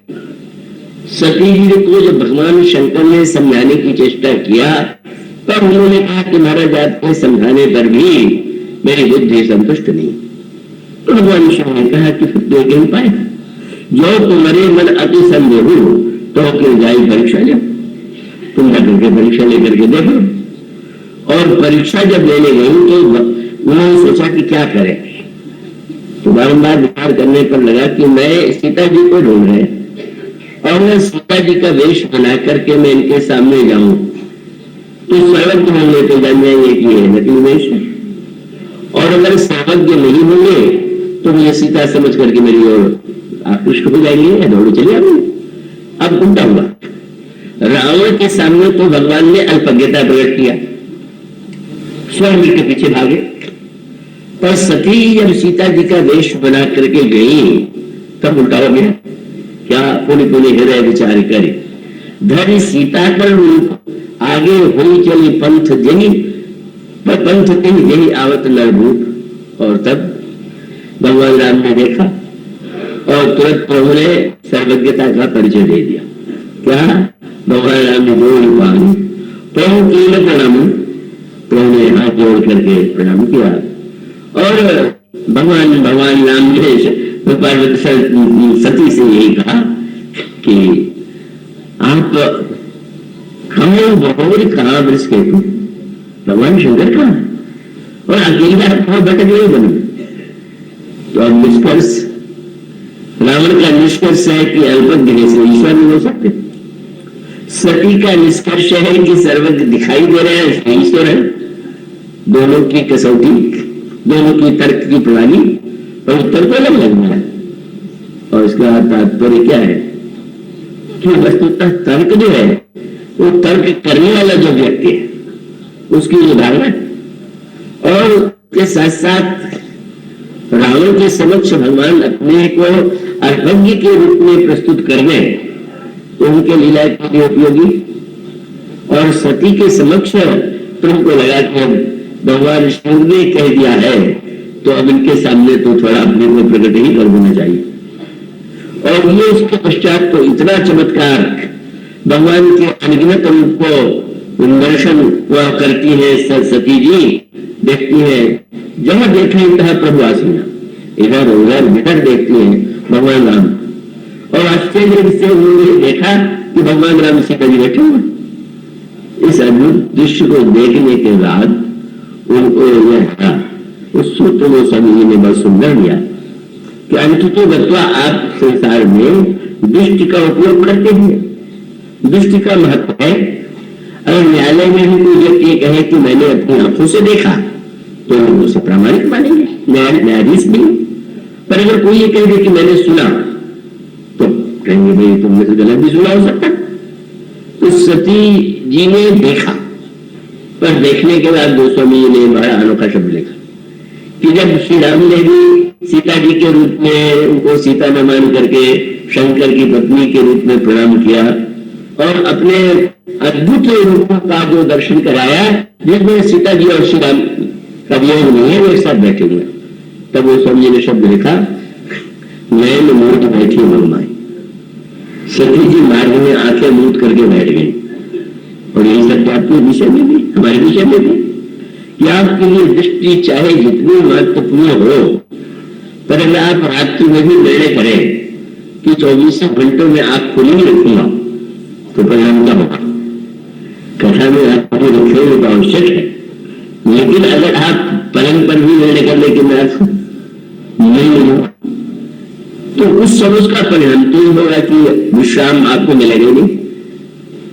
S1: सती जी को जब भगवान शंकर ने समझाने की चेष्टा किया तब उन्होंने कहा कि महाराज आपके समझाने पर भी मेरी बुद्धि संतुष्ट नहीं। तो भगवान शिव ने कहा कि फिर तो एक उपाय, जो तुम्हारे मन अति संदेह हो तो क्यों जाए परीक्षा ले, तुम जाकर के परीक्षा लेकर के देखो। और परीक्षा जब लेने गई तो उन्होंने सोचा कि क्या करें। तो बारंबार विचार करने पर लगा कि मैं सीता जी को ढूंढ रहे और मैं सीता जी का वेश बना करके मैं इनके सामने जाऊं तो सर्वज्ञ होंगे तो जान जाएंगे कि ये नकली वेश है, और अगर सर्वज्ञ नहीं होंगे तो मुझे सीता समझ करके मेरी ओर आकृष्ट हो जाएंगे या दौड़ चले आएंगे। अब उल्टा हुआ, रावण के सामने तो भगवान ने अल्पज्ञता प्रकट किया, स्वयं के पीछे भागे। पर सती जब सीता जी का वेश बना करके गई तब उल्टा हो गया। क्या पुनि पुनि हृदय विचार करे धरी सीता कर आगे हुई चली पंथ जही पर पंथ तिन जही आवत नरभूप। और तब भगवान राम ने देखा और तुरंत प्रभु ने सर्वज्ञता का परिचय दे दिया। क्या भगवान राम ने जोड़ पानी प्रभु की प्रणाम, प्रभु ने हाथ जोड़ करके प्रणाम किया और भगवान राम ने सती से यही कहा कि आप कहो बहुरी कहा वृक्ष के तुम भगवान शंकर कहा और अकेला कहा भटक नहीं बने। तो अब निष्कर्ष रावण का निष्कर्ष है कि अल्पज्ञ से ईश्वर नहीं हो सकते। सती का निष्कर्ष है कि सर्वज्ञ दिखाई दे रहे हैं ईश्वर है। दोनों की कसौटी, दोनों की तर्क की प्रणाली और उत्तर को अलग लगना है। और इसका तात्पर्य क्या है कि वस्तुतः तर्क जो है वो तर्क करने वाला जो व्यक्ति है उसकी जो धारणा है और के साथ साथ रावण के समक्ष भगवान अपने को अल्पज्ञ के रूप में प्रस्तुत कर गए तो उनके लीला के लिए उपयोगी। और सती के समक्ष तुमको लगा कि भगवान शिव ने कह दिया है तो अब इनके सामने तो थोड़ा अपने को प्रकट ही कर देना चाहिए। और ये उसके पश्चात तो इतना चमत्कार भगवान के अनगिनत रूप को दर्शन वह करती है सरस्वती जी, देखती है जहां देखे तहाँ प्रभु आसीना, इधर उधर भीतर देखती है भगवान राम, और आश्चर्य से उन्होंने देखा कि भगवान राम सीता जी बैठे हुए। इस अद्भुत दृश्य को देखने के बाद उनको यह था, उस सूत्र को स्वामी जी ने बहुत सुंदर दिया कि अंततः बतवा आप संसार में दृष्टि का उपयोग करते हैं, दृष्टि का महत्व है। अगर न्यायालय में भी कोई व्यक्ति ये कहे कि मैंने अपनी आंखों से देखा तो लोग उसे प्रामाणिक मानेंगे, न्यायाधीश नहीं। पर अगर कोई ये कह दे कि मैंने सुना तो कहेंगे भाई तुमने तो गलत भी सुना हो सकता। तो सती जी ने देखा, पर देखने के बाद गोस्वामी जी ने बड़ा अनोखा शब्द लिखा कि जब श्री राम ने भी सीता जी के रूप में उनको सीता न मान करके शंकर की पत्नी के रूप में प्रणाम किया और अपने अद्भुत रूपों का जो दर्शन कराया जिसमें सीता जी और श्री राम का वियोग नहीं है, वो एक साथ बैठे हुए, तब वो स्वामी जी ने शब्द लिखा नैन मूड बैठी मनमाई। सती जी मार्ग में आंखें मूड करके बैठ गई। और यही सत्य आपके विषय में भी, हमारे विषय में भी, कि आपके लिए दृष्टि चाहे जितनी महत्वपूर्ण हो, पर अगर आप रात्रि में भी निर्णय करें कि 24 घंटों में आंख खुली ही रखूंगा तो परिणाम क्या होगा? कथा में आप खुली रखेंगे तो आवश्यक है, लेकिन अगर आप पलंग पर भी निर्णय कर ले कि मैं नहीं मिलूंगा तो उस समय उसका परिणाम तो होगा कि विश्राम आपको मिलेगा नहीं।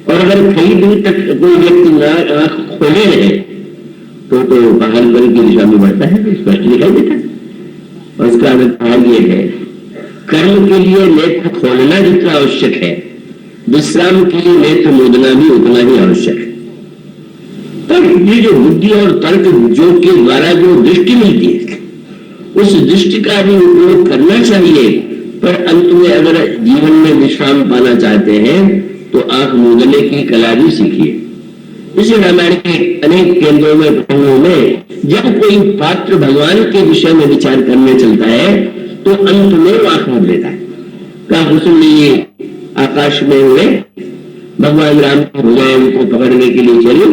S1: और अगर कई दिन तक कोई व्यक्ति आंख खोले रहे तो बाहर बल की दिशा में बढ़ता है, स्पष्ट दिखाई देता है। और उसका अभिप्राय ये है, कर्म के लिए नेत्र खोलना जितना आवश्यक है, विश्राम के लिए नेत्र मोदना भी उतना ही आवश्यक है। पर ये जो बुद्धि और तर्क जो के द्वारा जो दृष्टि मिलती है, उस दृष्टि का भी उपयोग करना चाहिए। पर अंत में अगर जीवन में विश्राम पाना चाहते हैं तो आंख मूंदने की कला भी सीखिए। इसे रामायण के अनेक केंद्रों में प्रसंगों में जब कोई पात्र भगवान के विषय में विचार करने चलता है तो अंत में वो आंख मूंद लेता है। क्या कुसुम ये आकाश में हुए भगवान राम की भुजाएं उनको पकड़ने के लिए चली,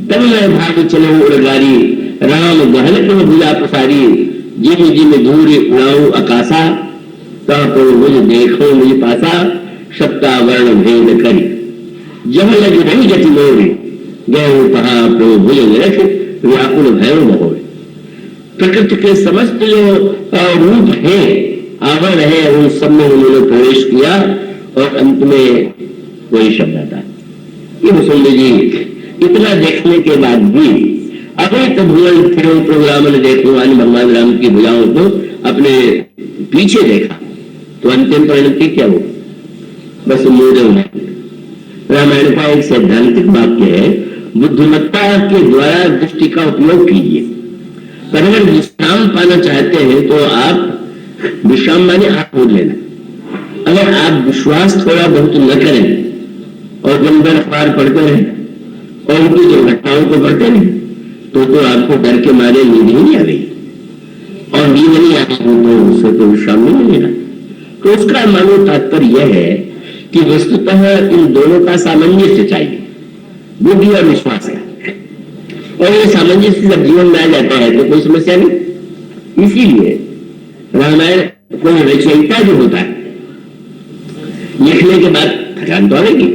S1: तब मैं भाग चले उड़गारी राम गहन को भुजा पसारी, जिम जिम दूर उड़ाऊ आकाशा, तो मुझे देखो मुझे पासा, सप्ता वर्ण भेद करी, जब लगी नहीं गति मोरी गए कहा प्रभु भुज रख व्याकुल भय मोह। प्रकृति के समस्त जो रूप है, आवरण है, उन सब में उन्होंने प्रवेश किया और अंत में कोई शब्द आता है। ये मुसल्ले जी इतना देखने के बाद भी अभी तो भुवन फिर प्रोग्राम ने देखने वाली भगवान राम की भुजाओं को अपने पीछे देखा तो अंतिम परिणति क्या हो? बस मोदे हुए। रामायण का एक सैद्धांतिक वाक्य है, बुद्धिमत्ता के द्वारा दृष्टि का उपयोग कीजिए। पर अगर विश्राम पाना चाहते हैं तो आप विश्राम माने आंख मूंद लेना। अगर आप विश्वास थोड़ा बहुत न करें और दिन भर अखबार पढ़ते रहे और उनकी दुर्घटनाओं को पढ़ते रहे तो आपको डर के मारे नींद ही नहीं आ गई और नींद नहीं आ गई तो उससे तो विश्राम नहीं मिलेगा। तो उसका मानो तात्पर्य यह है कि वस्तुतः इन दोनों का सामंजस्य चाहिए, बुद्धि और विश्वास है। और ये सामंजस्य जब जीवन में आ जाता है तो कोई समस्या नहीं। इसीलिए रामायण कोई रचयिता जो होता है लिखने के बाद थकान तो आएगी,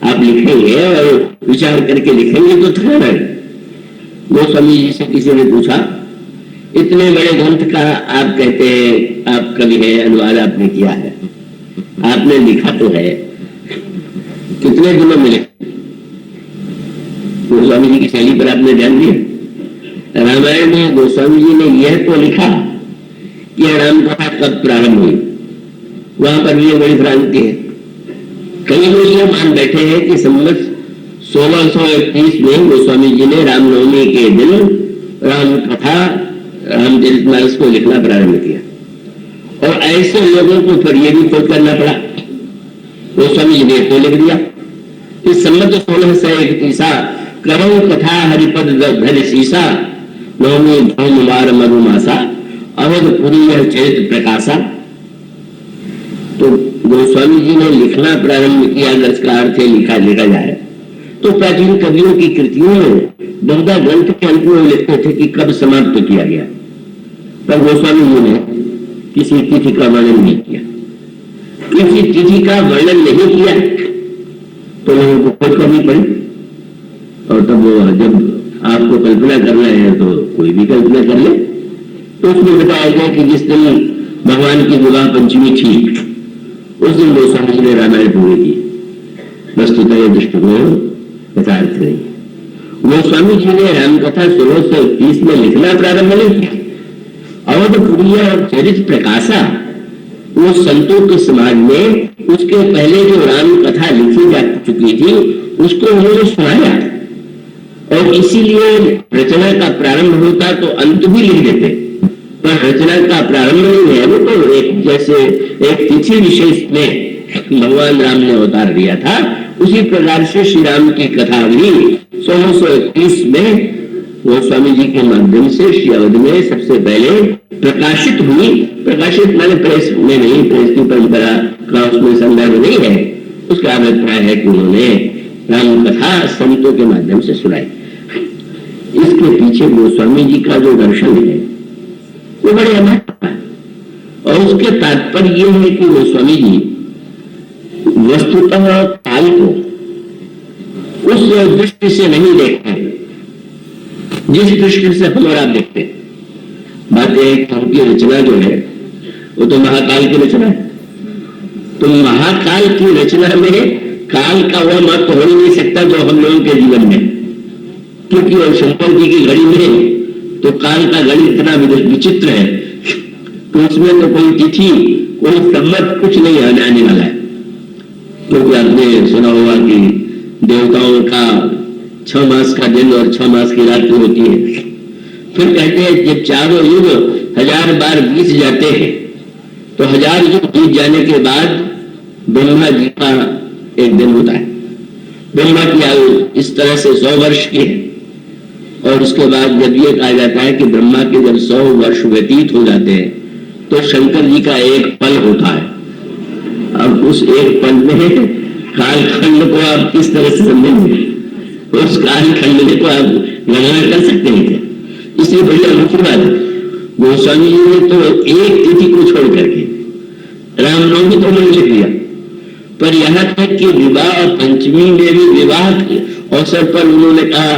S1: आप लिखेंगे और विचार करके लिखेंगे तो थकान आएगी। गोस्वामी जी से किसी ने पूछा, इतने बड़े ग्रंथ का आप कहते हैं आप कवि है, अनुवाद आपने किया है, आपने लिखा तो है, कितने दिनों में लिखा? गोस्वामी जी की शैली पर आपने ध्यान दिया? रामायण में गोस्वामी जी ने यह तो लिखा कि राम कथा कब प्रारंभ हुई, वहां पर भी बड़ी भ्रांति है। कई लोग ये मान बैठे हैं कि संवत 1631 में गोस्वामी जी ने रामनवमी के दिन राम कथा रामचरितमानस को लिखना प्रारंभ किया। और ऐसे लोगों को फिर ये भी खोज करना पड़ा, गोस्वामी जी ने तो लिख दिया कि संवत 1631 करो कथा हरिपद धर शीसा, नवमी धूम मार मधुमासा, अवधपुरी चरित प्रकाशा। तो गोस्वामी जी ने लिखना प्रारंभ किया, अगर इसका अर्थ है लिखा जाए तो प्राचीन कवियों की कृतियों में बहुधा ग्रंथ के अंत में लिखते थे कि कब समाप्त किया गया, पर गोस्वामी जी ने किसी तिथि का वर्णन नहीं किया। किसी तिथि का वर्णन नहीं किया तो लोगों को खोज करनी पड़ी। और तब जब आपको कल्पना करना है तो कोई भी कल्पना कर ले। तो उसमें बताया गया कि जिस दिन भगवान की विवाह पंचमी थी उस दिन गोस्वामी जी ने रामायण पूरी की। वस्तुतः यह दृष्टिकोण यथार्थ नहीं। गोस्वामी जी ने रामकथा 1630 में लिखना प्रारंभ नहीं किया। अवधपुरी और चरित प्रकाशा वो संतों के समाज में उसके पहले जो राम कथा लिखी जा चुकी थी उसको उन्होंने सुनाया, और इसीलिए रचना का प्रारंभ होता तो अंत भी लिख देते, पर रचना का प्रारंभ नहीं है। वो तो एक जैसे एक तिथि विशेष में भगवान राम ने अवतार दिया था, उसी प्रकार से श्री राम की कथा भी 1631 में गोस्वामी जी के माध्यम से श्री अवध में सबसे पहले प्रकाशित हुई। प्रकाशित माने प्रेस में नहीं, प्रेस की परंपरा का उसमें संदर्भ नहीं है। उसका अभिप्राय है कि उन्होंने राम कथा संतों के माध्यम से सुनाई। इसके पीछे गोस्वामी जी का जो दर्शन है वो बड़े अमूल्य है, और उसके तात्पर्य यह है कि गोस्वामी जी वस्तुतः काल को उस दृष्टि से नहीं देखते जिस दृष्टि से हम और आप देखते हैं। बात यह है कि उनकी रचना जो है वो तो महाकाल की रचना है। तो महाकाल की रचना में काल का वह महत्व हो ही नहीं सकता जो हम लोगों के जीवन में, क्योंकि और शंकर जी की घड़ी में तो काल का गणित इतना विचित्र है तो उसमें तो कोई तिथि कोई सम्मत कुछ नहीं आने वाला है। क्योंकि आपने सुना होगा कि देवताओं का 6 मास का दिन और 6 मास की रात्रि होती है। फिर कहते हैं जब चारों युग 1000 बार बीत जाते हैं तो 1000 युग बीत जाने के बाद ब्रह्मा जी का एक दिन होता है। ब्रह्मा की आयु इस तरह से 100 वर्ष की है, और उसके बाद जब ये कहा जाता है कि ब्रह्मा के जब 100 वर्ष व्यतीत हो जाते हैं तो शंकर जी का एक पल होता है। अब उस एक पल में कालखंड को आप किस तरह से समझेंगे? उस कालखंड को आप गणना कर सकते हैं क्या? इसलिए बड़ी अनोखी बात है। गोस्वामी जी ने तो एक तिथि को छोड़ करके रामनवमी तो नहीं लिख दिया, पर यहाँ तक कि विवाह और पंचमी में भी विवाह के अवसर पर उन्होंने कहा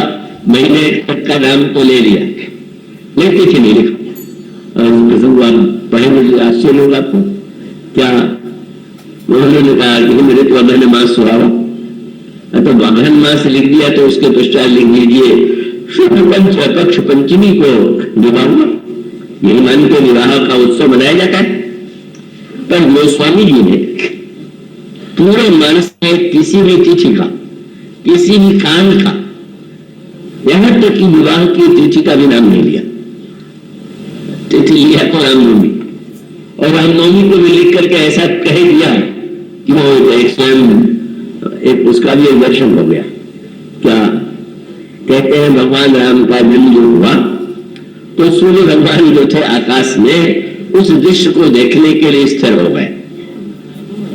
S1: महीने तक का नाम तो ले लिया, लेकिन तिथि नहीं लिखा। पढ़े मुझे आश्चर्य होगा आपको क्या? उन्होंने कहा कि मेरे तो अगहन मास सुहावा, तो अगहन मास लिख दिया तो उसके पश्चात लिख लीजिए शुक्ल पंच पक्ष पंचमी को विवाह हुआ। यही मान के विवाह का उत्सव मनाया जाता है। पर गोस्वामी जी ने पूरे मानस में किसी भी तिथि का, किसी भी काल का, यहां तक कि विवाह की तिथि का भी नाम नहीं लिया। तिथि लिया तो रामनवमी, और रामनवमी को भी लिख करके ऐसा कह दिया कि वो एक स्वयं एक उसका भी एक दर्शन हो गया। क्या कहते हैं? भगवान राम का जन्म जो हुआ तो सूर्य भगवान जो थे आकाश में उस दृश्य को देखने के लिए स्थिर हो गए,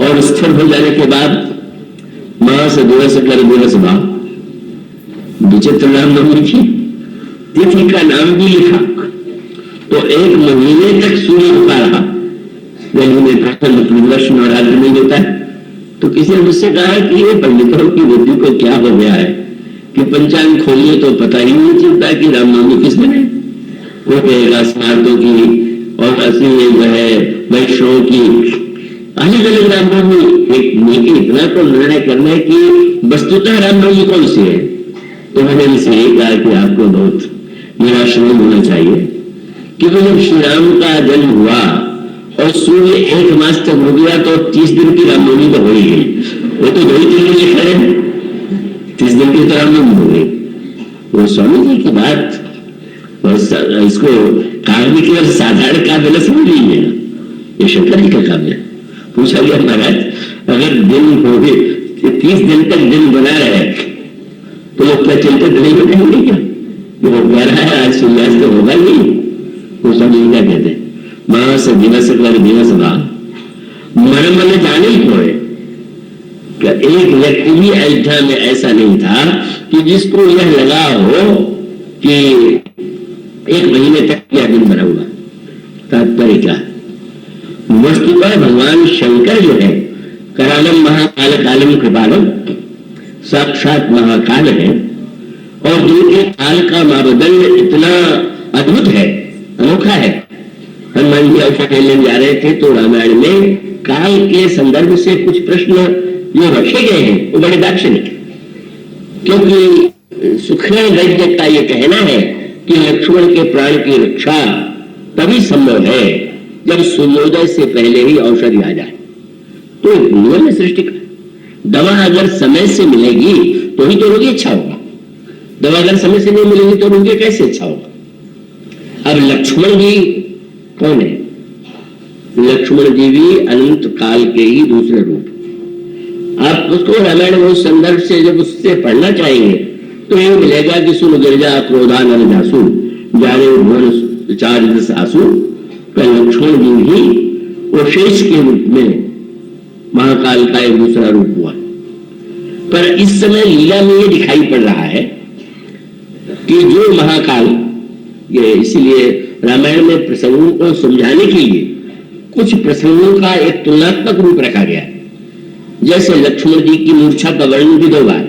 S1: और स्थिर हो जाने के बाद मास दिवस कर दिवस भाव विचित्र रामनवमी थी। तिथि का नाम भी लिखा तो 1 महीने तक सूर्य रुका रहा। प्रदर्शन और रात्रि नहीं होता है। तो किसी ने मुझसे कहा कि ये पंडितों की बुद्धि को क्या हो गया है कि पंचांग खोलिए तो पता ही नहीं चलता कि रामनवमी किस दिन है। वो कहेगा स्मार्टों की और असली जो है वैष्णव की अलग अलग रामनवमी। एक इतना तो निर्णय करना है कि वस्तुतः रामनवमी कौन सी है। तो मैंने इनसे यही कहा कि आपको बहुत निराश नहीं होना चाहिए, क्योंकि जब श्री राम का जन्म हुआ और सूर्य 1 मास तक हो गया तो 30 दिन की रामनवमी तो हो ही गई। वो तो 2 दिन में लिखा है 30 दिन की तो रामनवमी हो गई। वो स्वामी जी की बात इसको काव्य की और साधारण काव्य न समझ लीजिए, ये शंकर जी का काव्य। पूछा गया महाराज अगर दिन हो गए 30 दिन तक दिन बना रहे तो लोग क्या चलते नहीं बनाएंगे क्या? वो कह रहा है आज सूर्यास्त तो होगा नहीं। वो स्वामी जी क्या कहते हैं? मास दिवस कर दिवस भाग मन मन जाने ही खोए। एक व्यक्ति भी अयोध्या में ऐसा नहीं था कि जिसको यह लगा हो कि एक महीने तक यह दिन बना हुआ। तात्पर्य क्या? वस्तुतः भगवान शंकर जो है करालम महाकाल कालम कृपालम, साक्षात महाकाल है, और जिनके काल का मापदंड इतना अद्भुत है, अनोखा है। हनुमान जी अवसर लेने जा रहे थे तो रामायण में काल के संदर्भ से कुछ प्रश्न जो रखे गए हैं वो बड़े दार्शनिक, क्योंकि सुखराम वैद्य का ये कहना है कि लक्ष्मण के प्राण की रक्षा तभी संभव है जब सूर्योदय से पहले ही औषधि आ जाए। तो नियम है सृष्टि का, दवा अगर समय से मिलेगी तो ही तो रोगी अच्छा होगा, दवा अगर समय से नहीं मिलेगी तो रोगी कैसे अच्छा होगा। अब लक्ष्मण जी कौन है? लक्ष्मण जी भी अनंत काल के ही दूसरे रूप। आप उसको रामायण में उस संदर्भ से जब उससे पढ़ना चाहेंगे तो ये मिलेगा कि सुन गिरजा क्रोधान जासु जाने भुवन चार दस आंसू का लक्ष्मण जी ही वो शेष के रूप में महाकाल का एक दूसरा रूप हुआ। पर इस समय लीला में ये दिखाई पड़ रहा है कि जो महाकाल, ये इसीलिए रामायण में प्रसंगों को समझाने के लिए कुछ प्रसंगों का एक तुलनात्मक रूप रखा गया है। जैसे लक्ष्मण जी की मूर्छा का वर्णन भी दो बार,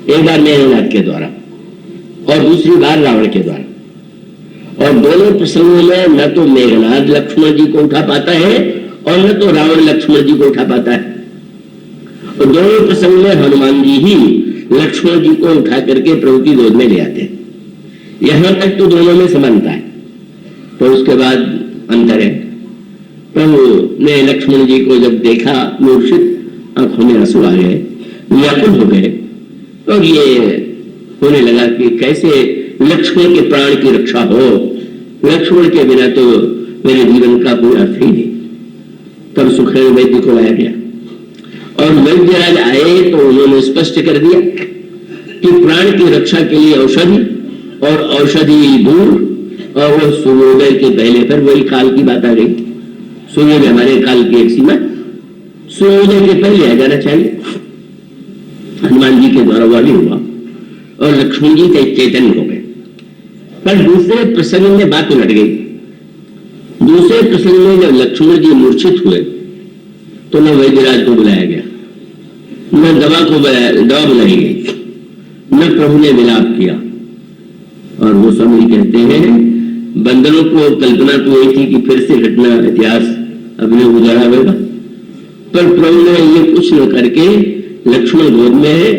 S1: एक बार मेघनाद के द्वारा और दूसरी बार रावण के द्वारा, और दोनों प्रसंगों में न तो मेघनाद लक्ष्मण जी को उठा पाता है और न तो रावण लक्ष्मण जी को उठा पाता है, और दोनों प्रसंग में हनुमान जी ही लक्ष्मण जी को उठा करके प्रभु की गोद में ले आते हैं। यहां तक तो दोनों में समानता है, तो उसके बाद अंतर है। प्रभु ने लक्ष्मण जी को जब देखा मूर्छित, आंखों में आंसू आ गए, व्याकुल हो गए, और ये होने लगा कि कैसे लक्ष्मण के प्राण की रक्षा हो, लक्ष्मण के बिना तो मेरे जीवन का कोई अर्थ ही नहीं। तब सुखदेव वैद्य को लाया गया और वैद्यराज आए तो उन्होंने स्पष्ट कर दिया कि प्राण की रक्षा के लिए औषधि, और औषधि दूर, और वो सूर्योदय के पहले, फिर वही काल की बात आ गई। सूर्योदय हमारे काल की एक सीमा, सूर्योदय के पहले आ जाना चाहिए। हनुमान जी के द्वारा वह भी हुआ और लक्ष्मण जी के चैतन्य हो गए। पर दूसरे प्रसंग में बात उलट गई। दूसरे प्रसंग में जब लक्ष्मण जी मूर्छित हुए तो न वैद्यराज को बुलाया गया, न दवा बुलाई गई, न प्रभु ने विलाप किया। और वो स्वामी कहते हैं बंदरों को कल्पना तो हुई थी कि फिर से घटना इतिहास अपने उजाड़ा होगा, पर प्रभु ने ये कुछ न करके लक्ष्मण गोद में है,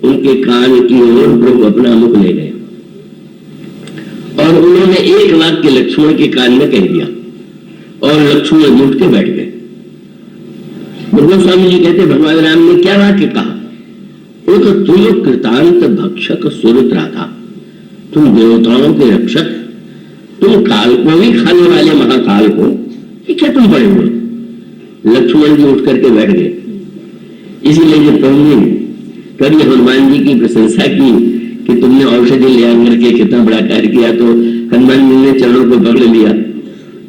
S1: उनके कान की ओर प्रभु अपना मुख ले गए और उन्होंने एक वाक्य लक्ष्मण के कान में कह दिया और लक्ष्मण उठ के बैठ गए। स्वामी जी कहते भगवान राम ने क्या वाक्य कहा? वो तो तुम कृतांत भक्षक सुरत्रा था, तुम देवताओं के रक्षक, तुम काल को भी खाने वाले महाकाल को, क्या तुम बड़े हुए? लक्ष्मण जी उठ करके बैठ गए। इसीलिए जो प्रभु ने कभी हनुमान जी की प्रशंसा की कि तुमने औषधि ले आकर के कितना बड़ा कार्य किया, तो हनुमान जी ने चरणों को पकड़ लिया।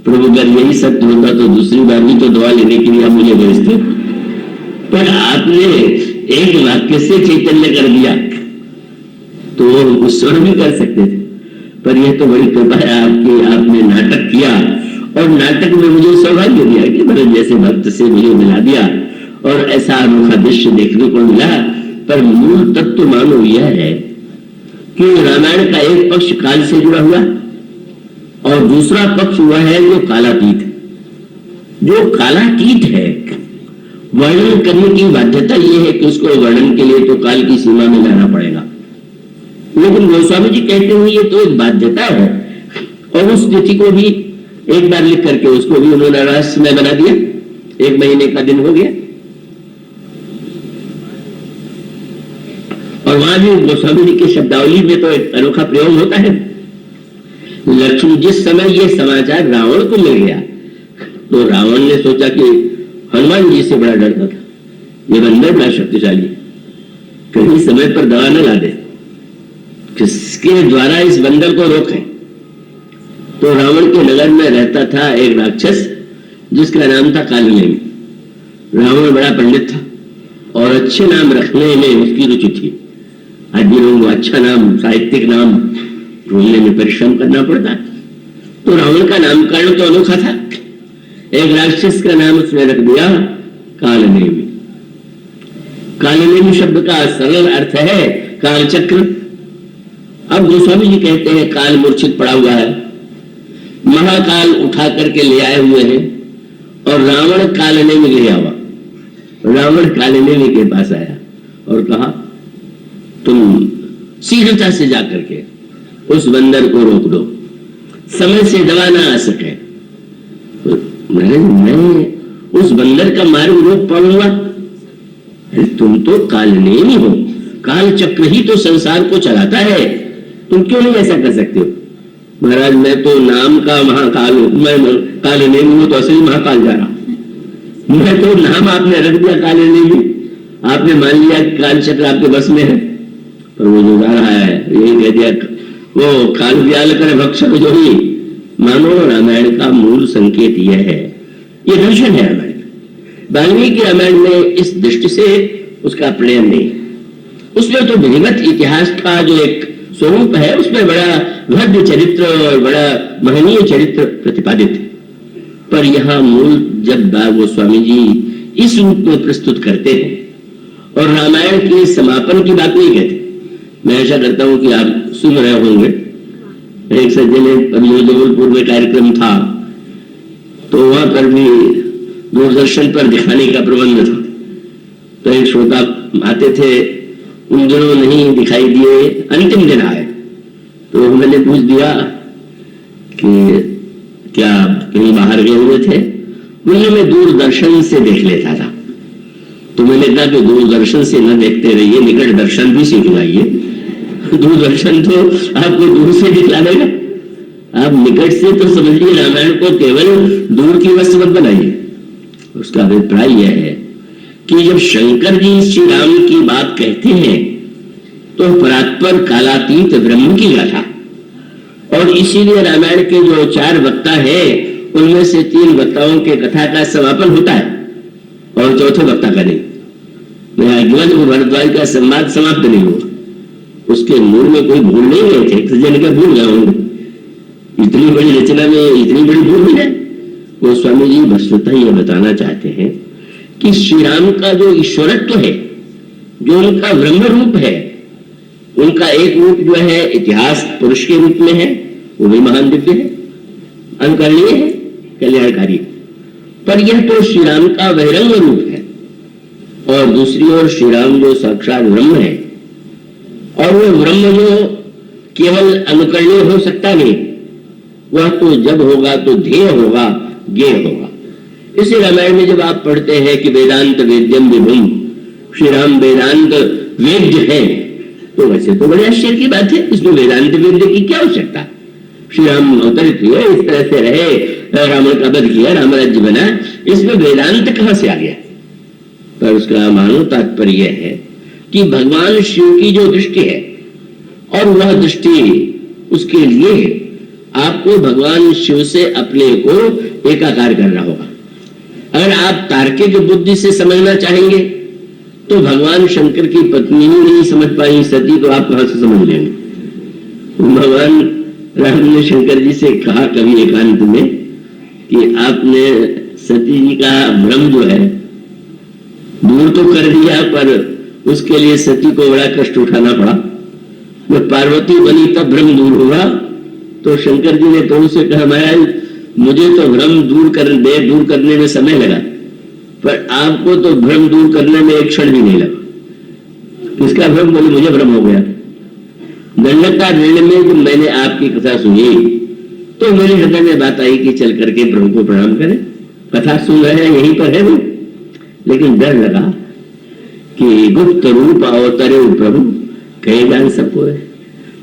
S1: प्रभु अगर यही सत्य होता तो दूसरी बार भी तो दवा लेने के लिए आप मुझे भेजते, पर आपने एक वाक्य से चैतन्य कर दिया, तो उस समय भी कर सकते थे। पर यह तो बड़ी कृपा है आपकी, आपने नाटक किया और नाटक में मुझे सौभाग्य दिया कि भरत जैसे भक्त से मुझे मिला दिया और ऐसा अनोखा दृश्य देखने को मिला। पर मूल तत्व मानो यह है कि रामायण का एक पक्ष काल से जुड़ा हुआ और दूसरा पक्ष वह है जो कालातीत है। जो कालातीत है वर्णन करने की बाध्यता यह है कि उसको वर्णन के लिए तो काल की सीमा में जाना पड़ेगा, लेकिन गोस्वामी जी कहते हैं ये तो एक बाध्यता है, और उस तिथि को भी एक बार लिख करके उसको भी उन्होंने रहस्यमय बना दिया। 1 महीने का दिन हो गया और वहां भी गोस्वामी जी के शब्दावली में तो एक अनोखा प्रयोग होता है। लक्ष्मण जिस समय ये समाचार रावण को मिल गया तो रावण ने सोचा कि हनुमान जी से बड़ा डरता था, ये बंदर बड़ा शक्तिशाली, कहीं समय पर दवा न ला दे, किसके द्वारा इस बंदर को रोके। तो रावण के नगर में रहता था एक राक्षस जिसका नाम था कालनेमी। रावण बड़ा पंडित था और अच्छे नाम रखने में उसकी रुचि थी। आज भी लोगों को अच्छा नाम, साहित्यिक नाम ढूंढने में परिश्रम करना पड़ता। तो रावण का नामकरण तो अनोखा था। एक राक्षस का नाम उसने रख दिया कालनेमी। कालनेमी शब्द का सरल अर्थ है कालचक्र। अब गोस्वामी जी कहते हैं काल मूर्छित पड़ा हुआ है, महाकाल उठा करके ले आए हुए हैं, और रावण कालनेमी ले आवा। रावण कालनेमी के पास आया और कहा तुम शीघ्रता से जाकर के उस बंदर को रोक दो, समय से दवा ना आ सके। मैं उस बंदर का मार्ग रोक पाऊंगा? तुम तो कालनेमी हो, काल चक्र ही तो संसार को चलाता है, तुम क्यों नहीं ऐसा कर सकते हो? महाराज मैं तो नाम का महाकाल हूं, मैं कालनेमी हूं तो असली महाकाल जा रहा। मैं तो नाम आपने रख दिया कालनेमी, आपने मान लिया काल चक्र आपके बस में है, पर वो जो जा रहा है यही कह दिया वो काल व्याल कर भक्षक जो ही। मानो रामायण का मूल संकेत यह है, ये दर्शन है रामायण। वाल्मीकि रामायण में इस दृष्टि से उसका प्रेम नहीं, उसमें तो विधिवत इतिहास का जो एक स्वरूप है उसमें बड़ा भव्य चरित्र और बड़ा महनीय चरित्र प्रतिपादित है। पर यहाँ मूल जब गोस्वामी जी इस रूप में प्रस्तुत करते हैं और रामायण के समापन की बात नहीं कहते। मैं ऐसा करता हूं कि आप सुन रहे होंगे, एक सज्जन ने अभी जबलपुर में कार्यक्रम था तो वहां पर भी दूरदर्शन पर दिखाने का प्रबंध था, तो एक श्रोता आते थे, उन दिनों नहीं दिखाई दिए, अंतिम दिन आए, तो मैंने पूछ दिया कि क्या कहीं बाहर गए हुए थे? बोले मैं दूरदर्शन से देख लेता था। तो मैंने कहा कि दूरदर्शन से न देखते रहिए, निकट दर्शन भी सीख लाइए। दूरदर्शन तो आपको दूर से दिखला देगा, आप निकट से तो समझिए। रामायण को केवल दूर की वस्तु मत बनाइए। उसका अभिप्राय यह है कि जब शंकर जी श्री राम की बात कहते हैं तो परात्पर कालातीत ब्रह्म की गाथा, और इसीलिए रामायण के जो 4 वक्ता है उनमें से 3 वक्ताओं के कथा का समापन होता है और चौथे वक्ता का नहीं। याज्ञवल्क्य और भरद्वाज का संवाद समाप्त नहीं हुआ, उसके मूल में कोई भूल नहीं गए थे, जन का भूल गए होंगे। इतनी बड़ी रचना में इतनी बड़ी भूल नहीं है। गोस्वामी जी वस्तुतः यह बताना चाहते हैं कि श्री राम का जो ईश्वरत्व है, जो उनका ब्रह्म रूप है, उनका एक रूप जो है इतिहास पुरुष के रूप में है, वो भी महान दिव्य है, अनुकरणीय है, कल्याणकारी। पर यह तो श्री राम का बहिरंग रूप है, और दूसरी ओर श्री राम जो साक्षात ब्रह्म है, और वो ब्रह्म जो केवल अनुकरणीय हो सकता नहीं, वह तो जब होगा तो ध्येय होगा, ज्ञेय होगा। इसी रामायण में जब आप पढ़ते हैं कि वेदांत वेद्यम विभुम, श्री राम वेदांत वेद्य है, तो वैसे तो बड़े आश्चर्य की बात है, इसमें वेदांत वेद्य की क्या आवश्यकता? श्री राम अवतरित हुए, इस तरह से रहे, रावण का वध किया, राम राज्य बना, इसमें वेदांत कहां से आ गया? पर उसका मानो तात्पर्य है कि भगवान शिव की जो दृष्टि है, और वह दृष्टि उसके लिए आपको भगवान शिव से अपने को एकाकार करना होगा। अगर आप तार्किक बुद्धि से समझना चाहेंगे तो भगवान शंकर की पत्नी ही नहीं समझ पाई सती, तो आप कहां से समझ लेंगे? भगवान राम ने शंकर जी से कहा कभी एकांत में कि आपने सती जी का भ्रम जो है दूर तो कर दिया, पर उसके लिए सती को बड़ा कष्ट उठाना पड़ा। जब पार्वती बनी तब भ्रम दूर हुआ। तो शंकर जी ने प्रभु से कहा, महाराज मुझे तो भ्रम दूर करने में समय लगा, पर आपको तो भ्रम दूर करने में एक क्षण भी नहीं लगा। किसका भ्रम? बोले मुझे भ्रम हो गया। दंडकारण्य में जब मैंने आपकी कथा सुनी तो मेरे हृदय में बात आई कि चल करके प्रभु को प्रणाम करें। कथा सुन रहे हैं, यहीं पर है वो, लेकिन डर लगा कि गुप्त रूप अवतरे प्रभु कहे जान सबको है।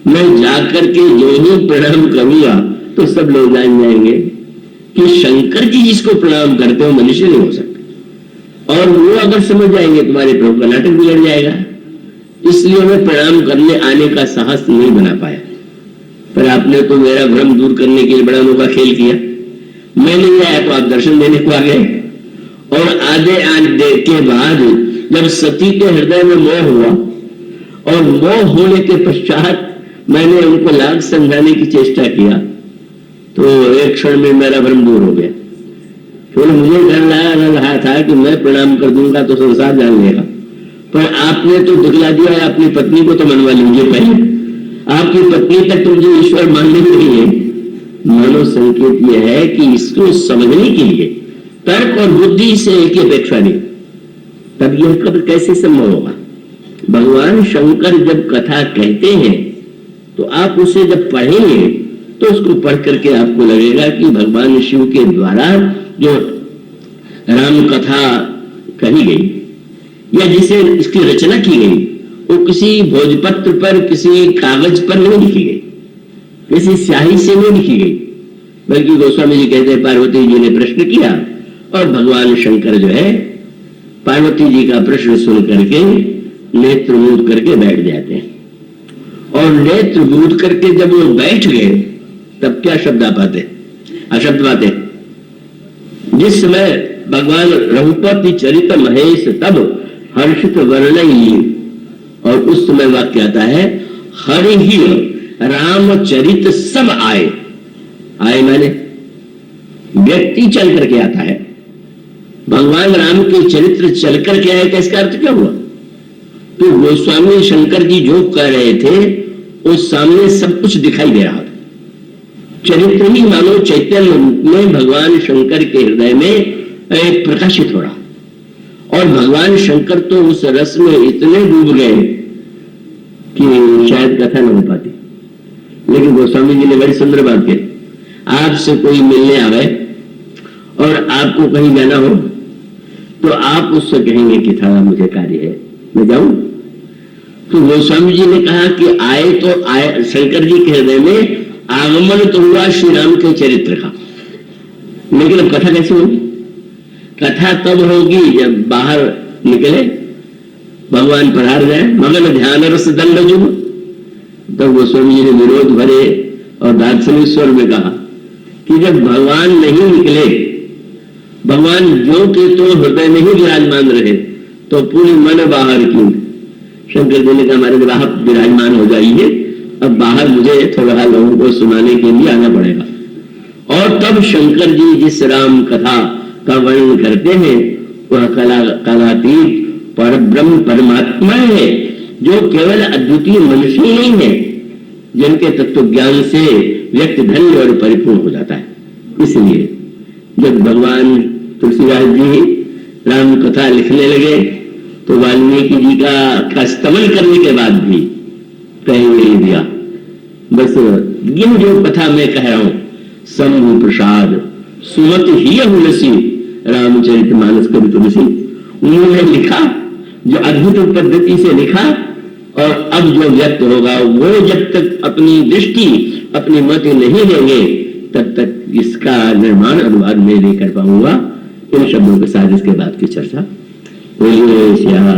S1: मैं जाकर के जो ही प्रणाम करूंगा तो सब लोग जान जाएंगे कि शंकर जी जिसको प्रणाम करते हो मनुष्य नहीं हो सकता, और वो अगर समझ जाएंगे तुम्हारे प्रभु का नाटक बिगड़ जाएगा। इसलिए मैं प्रणाम करने आने का साहस नहीं बना पाया। पर आपने तो मेरा भ्रम दूर करने के लिए बड़ा अनोखा खेल किया। मैं नहीं आया तो आप दर्शन देने को आ गए, और आधे के बाद जब सती के हृदय में मोह हुआ और मोह होने के पश्चात मैंने उनको लाख समझाने की चेष्टा किया तो एक क्षण में मेरा भ्रम दूर हो गया। फिर मुझे डर लग रहा था कि मैं प्रणाम कर दूंगा तो संसार जान लेगा, पर आपने तो दिखला दिया है, अपनी पत्नी को तो मनवा लीजिए पहले, आपकी पत्नी तक तो मुझे ईश्वर मानने नहीं है। मानो संकेत यह है कि इसको समझने के लिए तर्क और बुद्धि से एक अपेक्षा नहीं, तब यह कब कैसे संभव होगा। भगवान शंकर जब कथा कहते हैं तो आप उसे जब पढ़ेंगे तो उसको पढ़ करके आपको लगेगा कि भगवान शिव के द्वारा जो राम कथा कही गई या जिसे इसकी रचना की गई वो किसी भोजपत्र पर, किसी कागज पर नहीं लिखी गई, किसी स्याही से नहीं लिखी गई, बल्कि गोस्वामी जी कहते हैं पार्वती जी ने प्रश्न किया और भगवान शंकर जो है पार्वती जी का प्रश्न सुन करके नेत्र मूंद करके बैठ जाते हैं। और नेत्र मूंद करके जब वो बैठ गए तब क्या शब्द आ पाते, अशब्द पाते। जिस समय भगवान रघुपति चरित महेश तब हर्षित वर्णयी, और उस समय वाक्य आता है हरि ही रामचरित सब आए। आए माने व्यक्ति चल करके आता है, भगवान राम के चरित्र चल करके आए, का इसका अर्थ क्या हुआ। तो गोस्वामी शंकर जी जो कह रहे थे उस सामने सब कुछ दिखाई दे रहा था। चरित्र ही मानो चैतन्य रूप में भगवान शंकर के हृदय में प्रकाशित हो रहा, और भगवान शंकर तो उस रस में इतने डूब गए कि शायद कथा न हो पाती। लेकिन गोस्वामी जी ने बड़ी सुंदर बात कही, आपसे कोई मिलने आवे और आपको कहीं जाना हो तो आप उससे कहेंगे कि थोड़ा मुझे कार्य है, मैं जाऊं। तो गोस्वामी जी ने कहा कि आए तो आए, शंकर जी के हृदय में आगमन तो हुआ श्री राम के चरित्र का, लेकिन अब कथा कैसे होगी। कथा तब होगी जब बाहर निकले, भगवान पधार जाए, मगन ध्यान रस दंड जुग। तब गोस्वामी जी ने विरोध भरे और दार्शनिक स्वर में कहा कि जब भगवान नहीं निकले, भगवान जो के तो हृदय में ही विराजमान रहे तो पूरी मन बाहर की। शंकर जी ने कहा हमारे बाहर विराजमान हो जाइए, अब बाहर मुझे थोड़ा लोगों को सुनाने के लिए आना पड़ेगा। और तब शंकर जी जिस राम कथा का वर्णन करते हैं वह कलातीत पर ब्रह्म परमात्मा है, जो केवल अद्वितीय मनुष्य ही नहीं है, जिनके तत्व ज्ञान से व्यक्ति धन्य और परिपूर्ण हो जाता है। इसलिए जब भगवान तुलसीदास जी राम कथा लिखने लगे तो वाल्मीकि जी का स्तमन करने के बाद भी कहीं नहीं दिया, बस ये जो कथा मैं कह रहा हूं शंभु प्रसाद सुमत ही तुलसी रामचरित मानस कवि तुलसी, उन्होंने लिखा जो अद्भुत पद्धति से लिखा, और अब जो व्यक्त होगा वो जब तक अपनी दृष्टि अपनी मत नहीं लेंगे तब तक इसका निर्माण अनुवाद मैं नहीं कर पाऊंगा। इन शब्दों के साथ इसके बाद की चर्चा। बोलिए श्याम